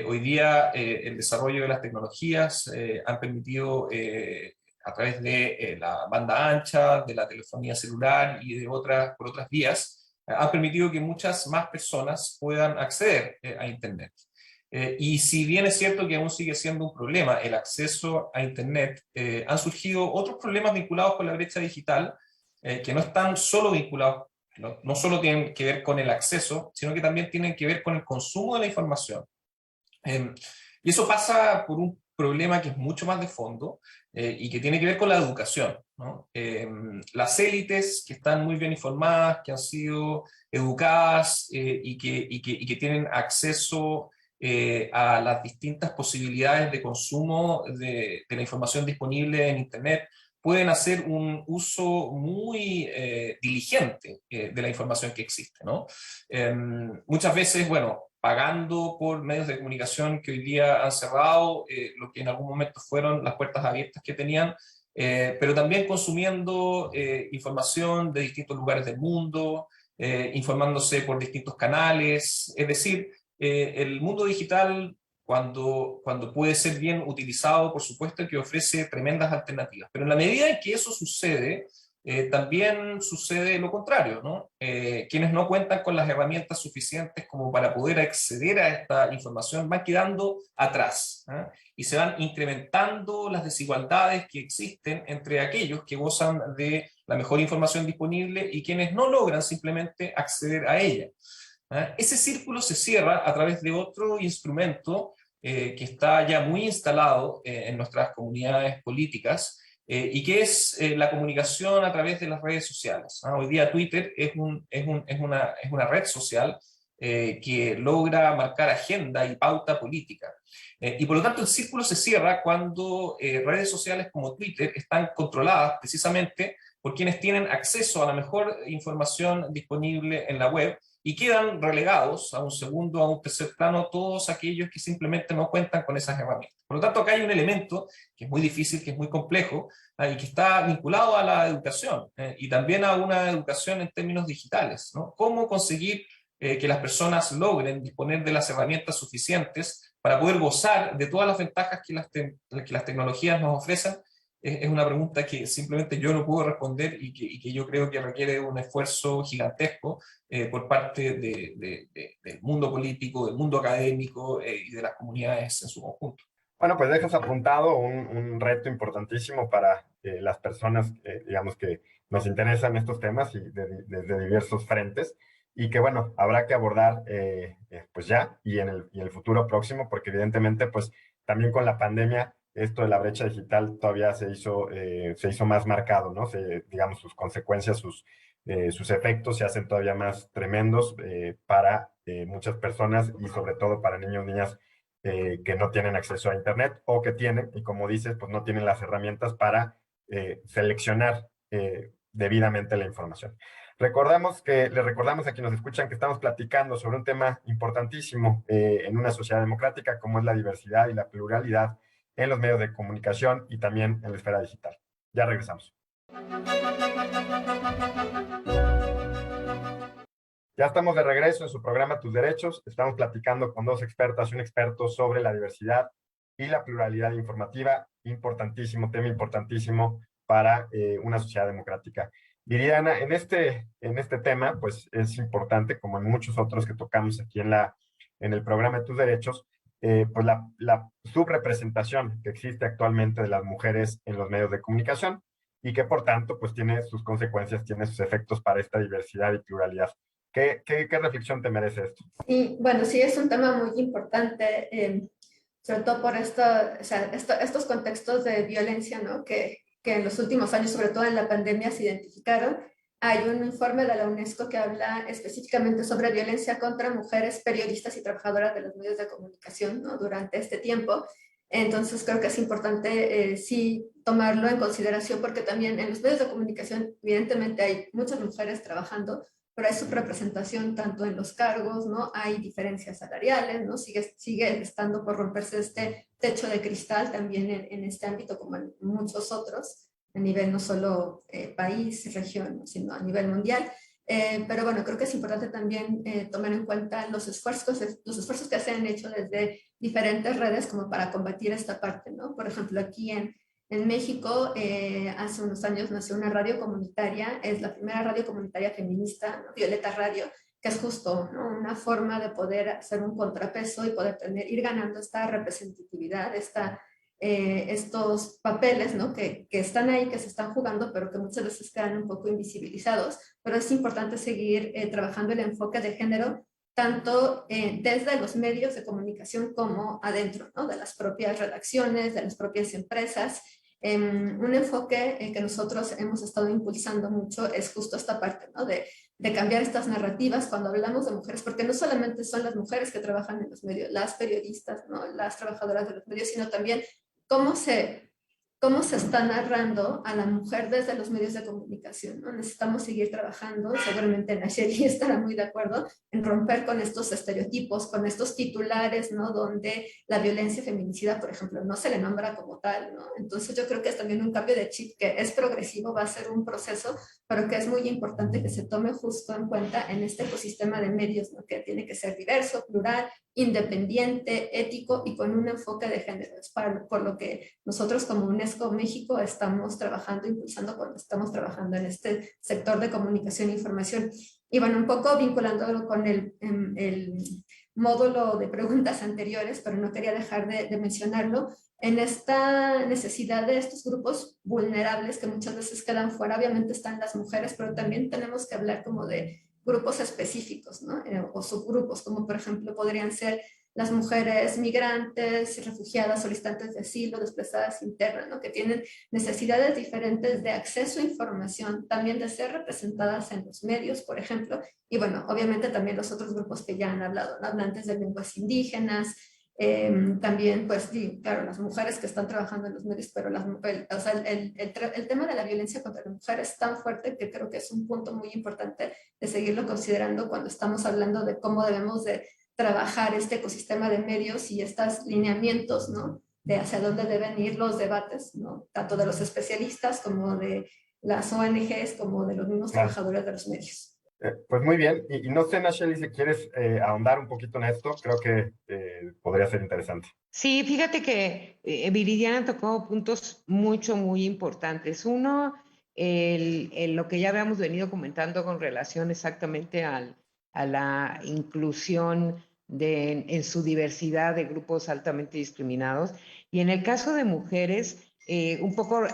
Hoy día, el desarrollo de las tecnologías han permitido, a través de la banda ancha, de la telefonía celular y de por otras vías, han permitido que muchas más personas puedan acceder a Internet. Y si bien es cierto que aún sigue siendo un problema el acceso a Internet, han surgido otros problemas vinculados con la brecha digital, que no están solo vinculados, no solo tienen que ver con el acceso, sino que también tienen que ver con el consumo de la información. Y eso pasa por un problema que es mucho más de fondo y que tiene que ver con la educación, ¿no? Las élites que están muy bien informadas, que han sido educadas y que tienen acceso a las distintas posibilidades de consumo de la información disponible en Internet, pueden hacer un uso muy diligente de la información que existe, ¿no? Muchas veces, bueno, pagando por medios de comunicación que hoy día han cerrado lo que en algún momento fueron las puertas abiertas que tenían, pero también consumiendo información de distintos lugares del mundo, informándose por distintos canales. Es decir, el mundo digital, cuando puede ser bien utilizado, por supuesto que ofrece tremendas alternativas, pero en la medida en que eso sucede, también sucede lo contrario, ¿no? Quienes no cuentan con las herramientas suficientes como para poder acceder a esta información van quedando atrás, ¿eh? Y se van incrementando las desigualdades que existen entre aquellos que gozan de la mejor información disponible y quienes no logran simplemente acceder a ella. Ese círculo se cierra a través de otro instrumento que está ya muy instalado en nuestras comunidades políticas, y que es la comunicación a través de las redes sociales. Hoy día Twitter es una red social que logra marcar agenda y pauta política. Y por lo tanto el círculo se cierra cuando redes sociales como Twitter están controladas precisamente por quienes tienen acceso a la mejor información disponible en la web, y quedan relegados a un segundo, a un tercer plano, todos aquellos que simplemente no cuentan con esas herramientas. Por lo tanto, acá hay un elemento que es muy difícil, que es muy complejo, y que está vinculado a la educación, y también a una educación en términos digitales, ¿no? ¿Cómo conseguir que las personas logren disponer de las herramientas suficientes para poder gozar de todas las ventajas que las tecnologías nos ofrecen? Es una pregunta que simplemente yo no puedo responder y que yo creo que requiere un esfuerzo gigantesco por parte del mundo político, del mundo académico y de las comunidades en su conjunto. Bueno, pues dejas apuntado un reto importantísimo para las personas, digamos, que nos interesan estos temas y desde diversos frentes, y que, bueno, habrá que abordar pues ya y en el futuro próximo, porque evidentemente, pues también con la pandemia esto de la brecha digital todavía se hizo más marcado, ¿no? Digamos, sus consecuencias, sus efectos se hacen todavía más tremendos para muchas personas y sobre todo para niños y niñas que no tienen acceso a Internet o que tienen, y como dices, pues no tienen las herramientas para seleccionar debidamente la información. Les recordamos a quienes nos escuchan que estamos platicando sobre un tema importantísimo en una sociedad democrática como es la diversidad y la pluralidad en los medios de comunicación y también en la esfera digital. Ya regresamos. Ya estamos de regreso en su programa Tus Derechos. Estamos platicando con dos expertas y un experto sobre la diversidad y la pluralidad informativa. Importantísimo, tema importantísimo para una sociedad democrática. Viridiana, en este tema, pues es importante, como en muchos otros que tocamos aquí en el programa de Tus Derechos, pues la subrepresentación que existe actualmente de las mujeres en los medios de comunicación y que por tanto pues tiene sus consecuencias, tiene sus efectos para esta diversidad y pluralidad. ¿Qué reflexión te merece esto? Y bueno, sí, es un tema muy importante, sobre todo por estos contextos de violencia, ¿no? Que en los últimos años, sobre todo en la pandemia, se identificaron. Hay un informe de la UNESCO que habla específicamente sobre violencia contra mujeres periodistas y trabajadoras de los medios de comunicación, ¿no? Durante este tiempo. Entonces creo que es importante sí tomarlo en consideración porque también en los medios de comunicación evidentemente hay muchas mujeres trabajando, pero hay subrepresentación tanto en los cargos, ¿no? Hay diferencias salariales, ¿no? Sigue estando por romperse este techo de cristal también en este ámbito como en muchos otros, a nivel no solo país, región, sino a nivel mundial. Pero bueno, creo que es importante también tomar en cuenta los esfuerzos que se han hecho desde diferentes redes como para combatir esta parte, ¿no? Por ejemplo, aquí en México, hace unos años nació una radio comunitaria, es la primera radio comunitaria feminista, ¿no? Violeta Radio, que es justo, ¿no? Una forma de poder hacer un contrapeso y poder ir ganando esta representatividad, estos papeles, ¿no? Que están ahí, que se están jugando, pero que muchas veces quedan un poco invisibilizados. Pero es importante seguir trabajando el enfoque de género tanto desde los medios de comunicación como adentro, ¿no? De las propias redacciones, de las propias empresas. Un enfoque que nosotros hemos estado impulsando mucho es justo esta parte, ¿no? De cambiar estas narrativas cuando hablamos de mujeres, porque no solamente son las mujeres que trabajan en los medios, las periodistas, ¿no? Las trabajadoras de los medios, sino también cómo se está narrando a la mujer desde los medios de comunicación, ¿no? Necesitamos seguir trabajando, seguramente Nacheli estará muy de acuerdo, en romper con estos estereotipos, con estos titulares, ¿no? Donde la violencia feminicida, por ejemplo, no se le nombra como tal, ¿no? Entonces yo creo que es también un cambio de chip que es progresivo, va a ser un proceso, pero que es muy importante que se tome justo en cuenta en este ecosistema de medios, ¿no? Que tiene que ser diverso, plural, independiente, ético y con un enfoque de género. Es por lo que nosotros como UNESCO México estamos trabajando, impulsando cuando estamos trabajando en este sector de comunicación e información. Y bueno, un poco vinculándolo con el módulo de preguntas anteriores, pero no quería dejar de mencionarlo, en esta necesidad de estos grupos vulnerables que muchas veces quedan fuera, obviamente están las mujeres, pero también tenemos que hablar como de grupos específicos, ¿no? O subgrupos, como por ejemplo podrían ser las mujeres migrantes, refugiadas, solicitantes de asilo, desplazadas internas, ¿no? Que tienen necesidades diferentes de acceso a información, también de ser representadas en los medios, por ejemplo, y bueno, obviamente también los otros grupos que ya han hablado, ¿no? Hablantes de lenguas indígenas, también, pues, sí, claro, las mujeres que están trabajando en los medios, pero o sea, el tema de la violencia contra la mujer es tan fuerte que creo que es un punto muy importante de seguirlo considerando cuando estamos hablando de cómo debemos de trabajar este ecosistema de medios y estos lineamientos, ¿no? De hacia dónde deben ir los debates, ¿no? Tanto de los especialistas como de las ONGs, como de los mismos trabajadores de los medios. Pues muy bien, y no sé, Nacheli, si quieres ahondar un poquito en esto, creo que podría ser interesante. Sí, fíjate que Viridiana tocó puntos muy importantes. Uno, lo que ya habíamos venido comentando con relación exactamente a la inclusión en su diversidad de grupos altamente discriminados. Y en el caso de mujeres, un poco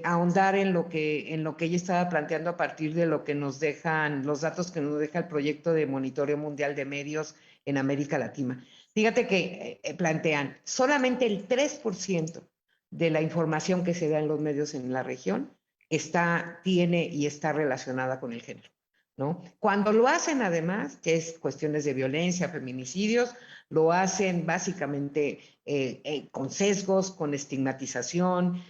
ahondar en lo que ella estaba planteando a partir de lo que nos dejan, los datos que nos deja el proyecto de monitoreo mundial de medios en América Latina. Fíjate que plantean solamente el 3% de la información que se da en los medios en la región tiene y está relacionada con el género, ¿no? Cuando lo hacen además, que es cuestiones de violencia, feminicidios, lo hacen básicamente con sesgos, con estigmatización,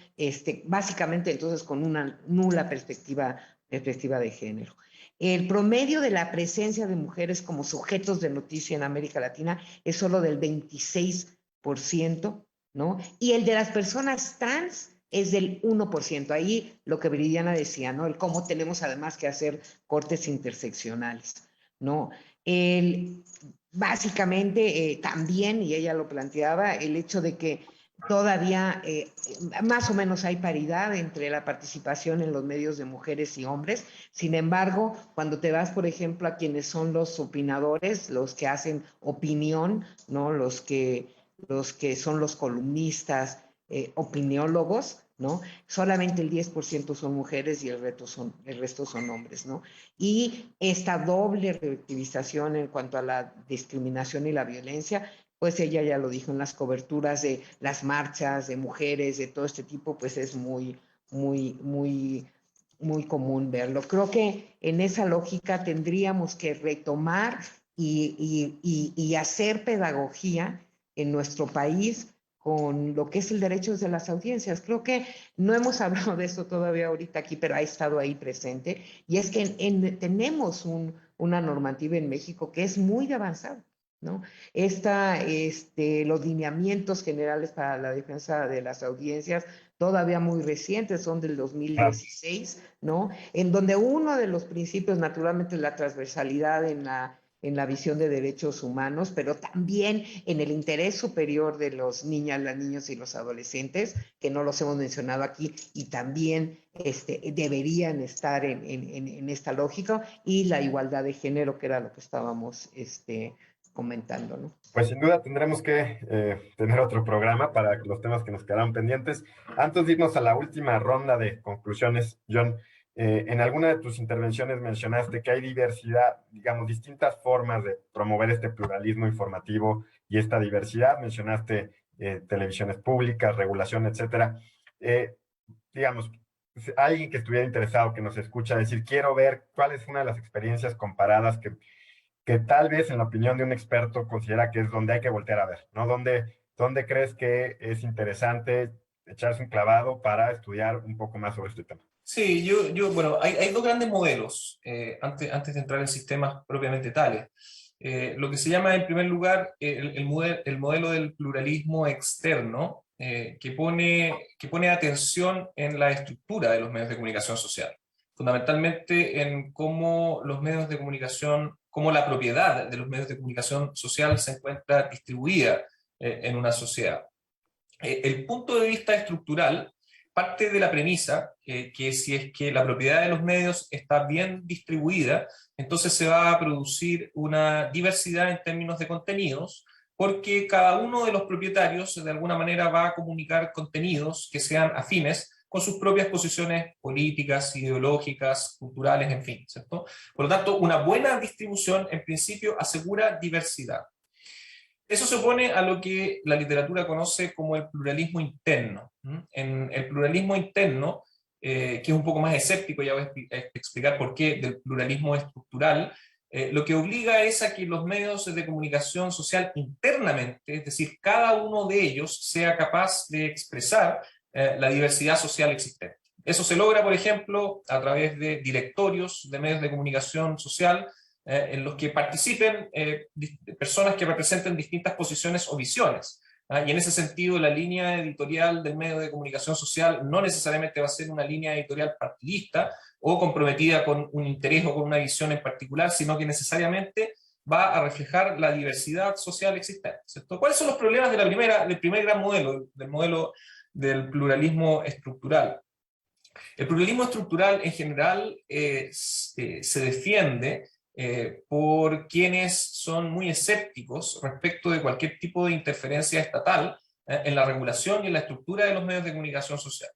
básicamente entonces con una nula perspectiva de género. El promedio de la presencia de mujeres como sujetos de noticia en América Latina es solo del 26%, ¿no? Y el de las personas trans es del 1%. Ahí lo que Viridiana decía, ¿no? El cómo tenemos además que hacer cortes interseccionales, ¿no? Básicamente también, y ella lo planteaba, el hecho de que todavía más o menos hay paridad entre la participación en los medios de mujeres y hombres. Sin embargo, cuando te vas, por ejemplo, a quienes son los opinadores, los que hacen opinión, ¿no? Los que son los columnistas, opiniólogos, ¿no? Solamente el 10% son mujeres y el resto son hombres, ¿no? Y esta doble relativización en cuanto a la discriminación y la violencia, pues ella ya lo dijo en las coberturas de las marchas de mujeres, de todo este tipo, pues es muy común verlo. Creo que en esa lógica tendríamos que retomar y hacer pedagogía en nuestro país con lo que es el derecho de las audiencias. Creo que no hemos hablado de eso todavía ahorita aquí, pero ha estado ahí presente, y es que tenemos una normativa en México que es muy avanzada, ¿no? Los lineamientos generales para la defensa de las audiencias, todavía muy recientes, son del 2016, ¿no? En donde uno de los principios, naturalmente, es la transversalidad en la visión de derechos humanos, pero también en el interés superior de los niñas, las niños y los adolescentes, que no los hemos mencionado aquí, y también deberían estar en esta lógica, y la igualdad de género, que era lo que estábamos comentando, ¿no? Pues sin duda tendremos que tener otro programa para los temas que nos quedaron pendientes. Antes de irnos a la última ronda de conclusiones, John, en alguna de tus intervenciones mencionaste que hay diversidad, digamos, distintas formas de promover este pluralismo informativo y esta diversidad. Mencionaste televisiones públicas, regulación, etcétera. Digamos, alguien que estuviera interesado, que nos escucha, decir, quiero ver cuál es una de las experiencias comparadas que tal vez, en la opinión de un experto, considera que es donde hay que voltear a ver, ¿no? ¿Dónde crees que es interesante echarse un clavado para estudiar un poco más sobre este tema? Sí, bueno, hay dos grandes modelos antes de entrar en sistemas propiamente tales. Lo que se llama, en primer lugar, el modelo del pluralismo externo, que pone atención en la estructura de los medios de comunicación social, fundamentalmente en cómo los medios de comunicación, cómo la propiedad de los medios de comunicación social se encuentra distribuida en una sociedad. El punto de vista estructural parte de la premisa que si es que la propiedad de los medios está bien distribuida, entonces se va a producir una diversidad en términos de contenidos, porque cada uno de los propietarios de alguna manera va a comunicar contenidos que sean afines con sus propias posiciones políticas, ideológicas, culturales, en fin, ¿cierto? Por lo tanto, una buena distribución en principio asegura diversidad. Eso se opone a lo que la literatura conoce como el pluralismo interno. En el pluralismo interno, que es un poco más escéptico, ya voy a explicar por qué, del pluralismo estructural, lo que obliga es a que los medios de comunicación social internamente, es decir, cada uno de ellos sea capaz de expresar la diversidad social existente. Eso se logra, por ejemplo, a través de directorios de medios de comunicación social, en los que participen personas que representen distintas posiciones o visiones. Y en ese sentido, la línea editorial del medio de comunicación social no necesariamente va a ser una línea editorial partidista o comprometida con un interés o con una visión en particular, sino que necesariamente va a reflejar la diversidad social existente, ¿cierto? ¿Cuáles son los problemas del primer gran modelo, del modelo del pluralismo estructural? El pluralismo estructural en general se defiende por quienes son muy escépticos respecto de cualquier tipo de interferencia estatal en la regulación y en la estructura de los medios de comunicación social.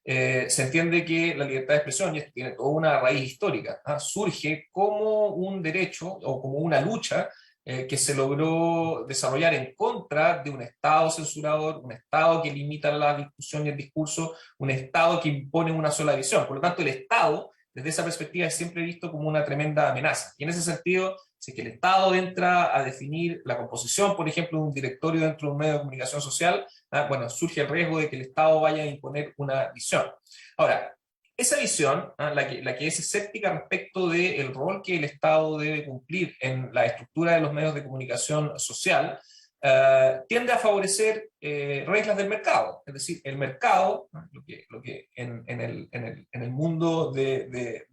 Se entiende que la libertad de expresión, y esto tiene toda una raíz histórica, surge como un derecho o como una lucha que se logró desarrollar en contra de un Estado censurador, un Estado que limita la discusión y el discurso, un Estado que impone una sola visión. Por lo tanto, el Estado, desde esa perspectiva, es siempre visto como una tremenda amenaza. Y en ese sentido, si es que el Estado entra a definir la composición, por ejemplo, de un directorio dentro de un medio de comunicación social, bueno, surge el riesgo de que el Estado vaya a imponer una visión. Ahora, esa visión, la que es escéptica respecto del rol que el Estado debe cumplir en la estructura de los medios de comunicación social, tiende a favorecer reglas del mercado. Es decir, el mercado, lo que en el mundo de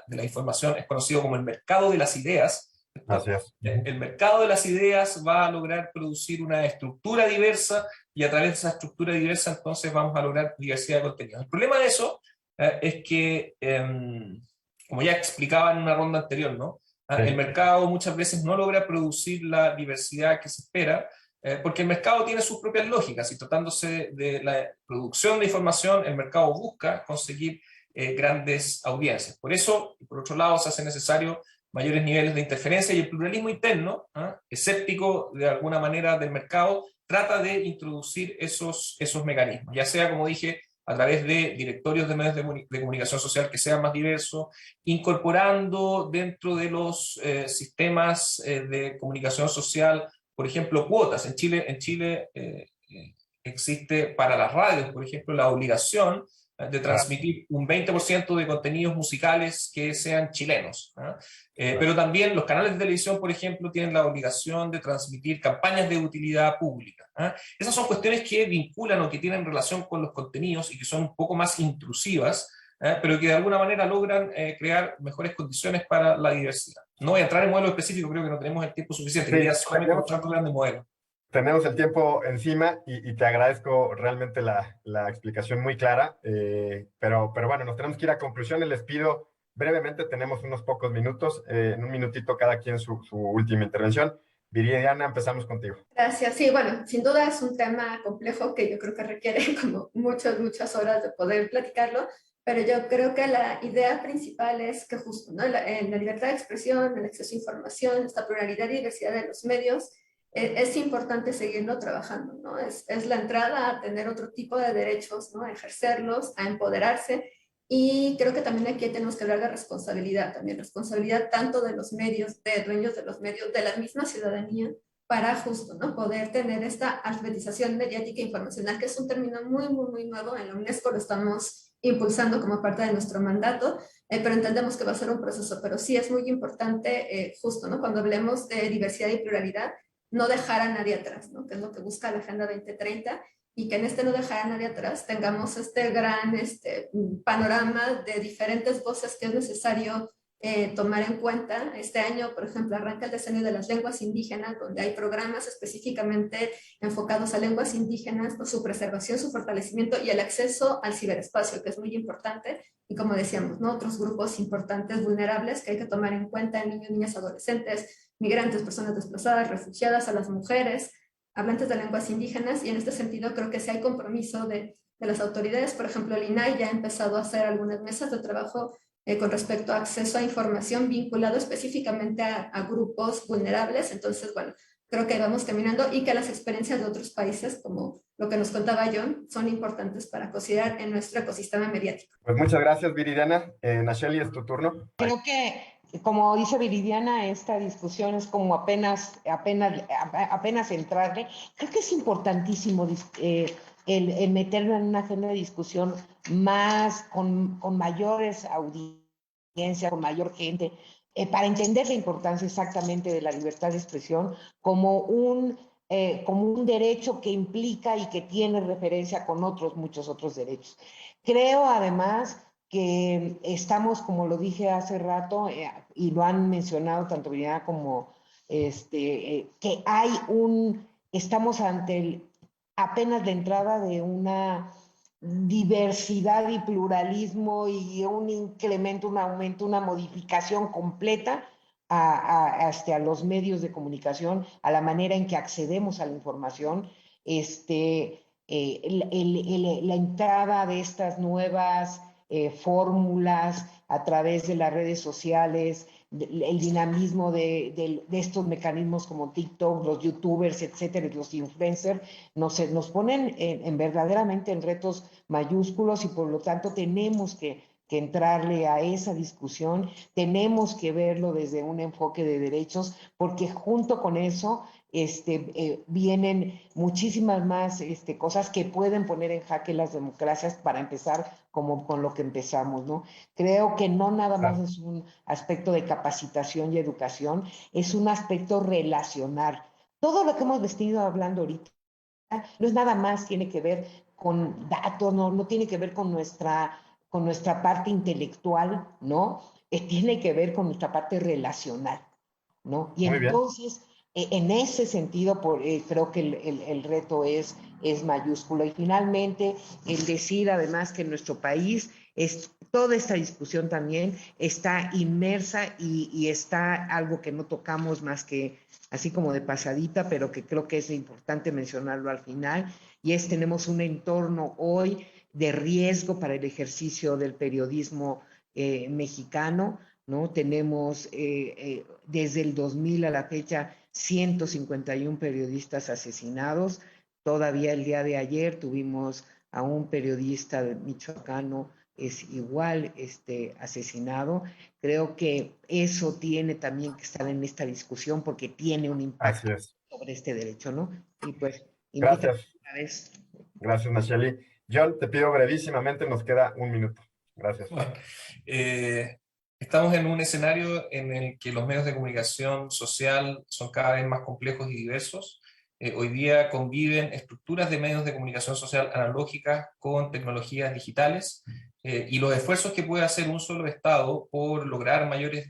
la información es conocido como el mercado de las ideas. Así es. El mercado de las ideas va a lograr producir una estructura diversa y a través de esa estructura diversa entonces vamos a lograr diversidad de contenidos. El problema de eso es que, como ya explicaba en una ronda anterior, ¿no? Sí. El mercado muchas veces no logra producir la diversidad que se espera, porque el mercado tiene sus propias lógicas y tratándose de la producción de información, el mercado busca conseguir grandes audiencias. Por eso, y por otro lado, se hace necesario mayores niveles de interferencia y el pluralismo interno, escéptico de alguna manera del mercado, trata de introducir esos mecanismos, ya sea, como dije, a través de directorios de medios de comunicación social que sean más diversos, incorporando dentro de los sistemas de comunicación social, por ejemplo, cuotas. En Chile existe para las radios, por ejemplo, la obligación de transmitir un 20% de contenidos musicales que sean chilenos. Pero también los canales de televisión, por ejemplo, tienen la obligación de transmitir campañas de utilidad pública. Esas son cuestiones que vinculan o que tienen relación con los contenidos y que son un poco más intrusivas, pero que de alguna manera logran crear mejores condiciones para la diversidad. No voy a entrar en modelos específicos, creo que no tenemos el tiempo suficiente. Quería solamente mostrar un grande modelo. Tenemos el tiempo encima y te agradezco realmente la explicación muy clara, pero bueno, nos tenemos que ir a conclusiones. Les pido brevemente, tenemos unos pocos minutos, en un minutito cada quien su última intervención. Viridiana, empezamos contigo. Gracias. Sí, bueno, sin duda es un tema complejo que yo creo que requiere como muchas horas de poder platicarlo, pero yo creo que la idea principal es que justo, ¿no? En la libertad de expresión, el acceso a información, esta pluralidad y diversidad de los medios, es importante seguirlo trabajando, ¿no? Es la entrada a tener otro tipo de derechos, ¿no? A ejercerlos, a empoderarse. Y creo que también aquí tenemos que hablar de responsabilidad, también responsabilidad tanto de los medios, de dueños de los medios, de la misma ciudadanía, para justo, ¿no? Poder tener esta alfabetización mediática e informacional, que es un término muy nuevo. En la UNESCO lo estamos impulsando como parte de nuestro mandato, pero entendemos que va a ser un proceso. Pero sí es muy importante, justo, ¿no? Cuando hablemos de diversidad y pluralidad, no dejar a nadie atrás, ¿no? Que es lo que busca la Agenda 2030, y que en no dejar a nadie atrás tengamos este gran panorama de diferentes voces que es necesario tomar en cuenta. Este año, por ejemplo, arranca el Decenio de las Lenguas Indígenas, donde hay programas específicamente enfocados a lenguas indígenas, su preservación, su fortalecimiento y el acceso al ciberespacio, que es muy importante, y como decíamos, ¿no? Otros grupos importantes vulnerables que hay que tomar en cuenta: niños, niñas, adolescentes, migrantes, personas desplazadas, refugiadas, a las mujeres, hablantes de lenguas indígenas. Y en este sentido creo que sí hay compromiso de las autoridades. Por ejemplo, el INAI ya ha empezado a hacer algunas mesas de trabajo con respecto a acceso a información vinculado específicamente a grupos vulnerables. Entonces, bueno, creo que vamos caminando, y que las experiencias de otros países, como lo que nos contaba John, son importantes para considerar en nuestro ecosistema mediático. Pues muchas gracias, Viridiana. Nacheli, es tu turno. Creo que, como dice Viridiana, esta discusión es como apenas entrarle. Creo que es importantísimo el meterlo en una agenda de discusión más con mayores audiencias, con mayor gente, para entender la importancia exactamente de la libertad de expresión como un derecho que implica y que tiene referencia con muchos otros derechos. Creo, además, que estamos, como lo dije hace rato, y lo han mencionado tanto Viridiana como que estamos ante apenas la entrada de una diversidad y pluralismo y un incremento, un aumento, una modificación completa a los medios de comunicación, a la manera en que accedemos a la información, la entrada de estas nuevas fórmulas a través de las redes sociales, el dinamismo de estos mecanismos como TikTok, los youtubers, etcétera, y los influencers, nos ponen verdaderamente en retos mayúsculos y por lo tanto tenemos que entrarle a esa discusión, tenemos que verlo desde un enfoque de derechos, porque junto con eso vienen muchísimas más cosas que pueden poner en jaque las democracias para empezar como con lo que empezamos, ¿no? Creo que no nada más es un aspecto de capacitación y educación, es un aspecto relacional. Todo lo que hemos venido hablando ahorita no es nada más, tiene que ver con datos, no tiene que ver con nuestra parte intelectual, ¿no? Tiene que ver con nuestra parte relacional, ¿no? Y Muy bien. entonces, en ese sentido, creo que el reto es mayúsculo. Y finalmente, el decir además que en nuestro país toda esta discusión también está inmersa y está algo que no tocamos más que así como de pasadita, pero que creo que es importante mencionarlo al final, y tenemos un entorno hoy de riesgo para el ejercicio del periodismo mexicano, ¿no? Tenemos desde el 2000 a la fecha 151 periodistas asesinados. Todavía el día de ayer tuvimos a un periodista michoacano igual asesinado. Creo que eso tiene también que estar en esta discusión porque tiene un Así impacto es. sobre este derecho, ¿no? Y pues, invita Gracias. una vez. Gracias, Nacheli. John, te pido brevísimamente, nos queda un minuto. Gracias. Bueno, estamos en un escenario en el que los medios de comunicación social son cada vez más complejos y diversos. Hoy día conviven estructuras de medios de comunicación social analógicas con tecnologías digitales, y los esfuerzos que puede hacer un solo Estado por lograr mayores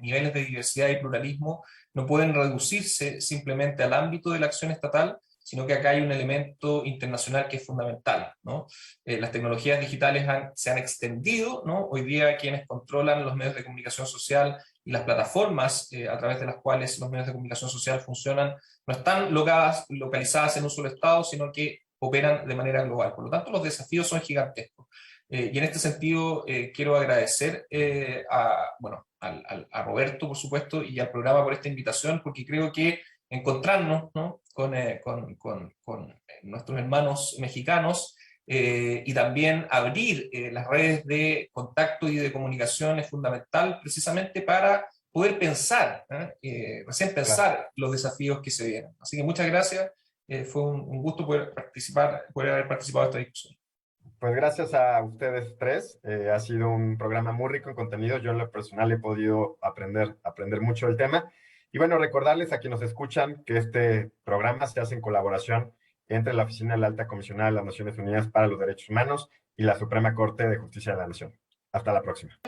niveles de diversidad y pluralismo no pueden reducirse simplemente al ámbito de la acción estatal, sino que acá hay un elemento internacional que es fundamental, ¿no? Las tecnologías digitales se han extendido, ¿no? Hoy día quienes controlan los medios de comunicación social y las plataformas a través de las cuales los medios de comunicación social funcionan no están localizadas en un solo estado, sino que operan de manera global. Por lo tanto, los desafíos son gigantescos. Y en este sentido, quiero agradecer a Roberto, por supuesto, y al programa por esta invitación, porque creo que encontrarnos, ¿no? con nuestros hermanos mexicanos, y también abrir las redes de contacto y de comunicación es fundamental precisamente para poder pensar, recién pensar los desafíos que se vienen. Así que muchas gracias, fue un gusto poder haber participado de esta discusión. Pues gracias a ustedes tres, ha sido un programa muy rico en contenido. Yo en lo personal he podido aprender mucho del tema. Y bueno, recordarles a quienes nos escuchan que este programa se hace en colaboración entre la Oficina de la Alta Comisionada de las Naciones Unidas para los Derechos Humanos y la Suprema Corte de Justicia de la Nación. Hasta la próxima.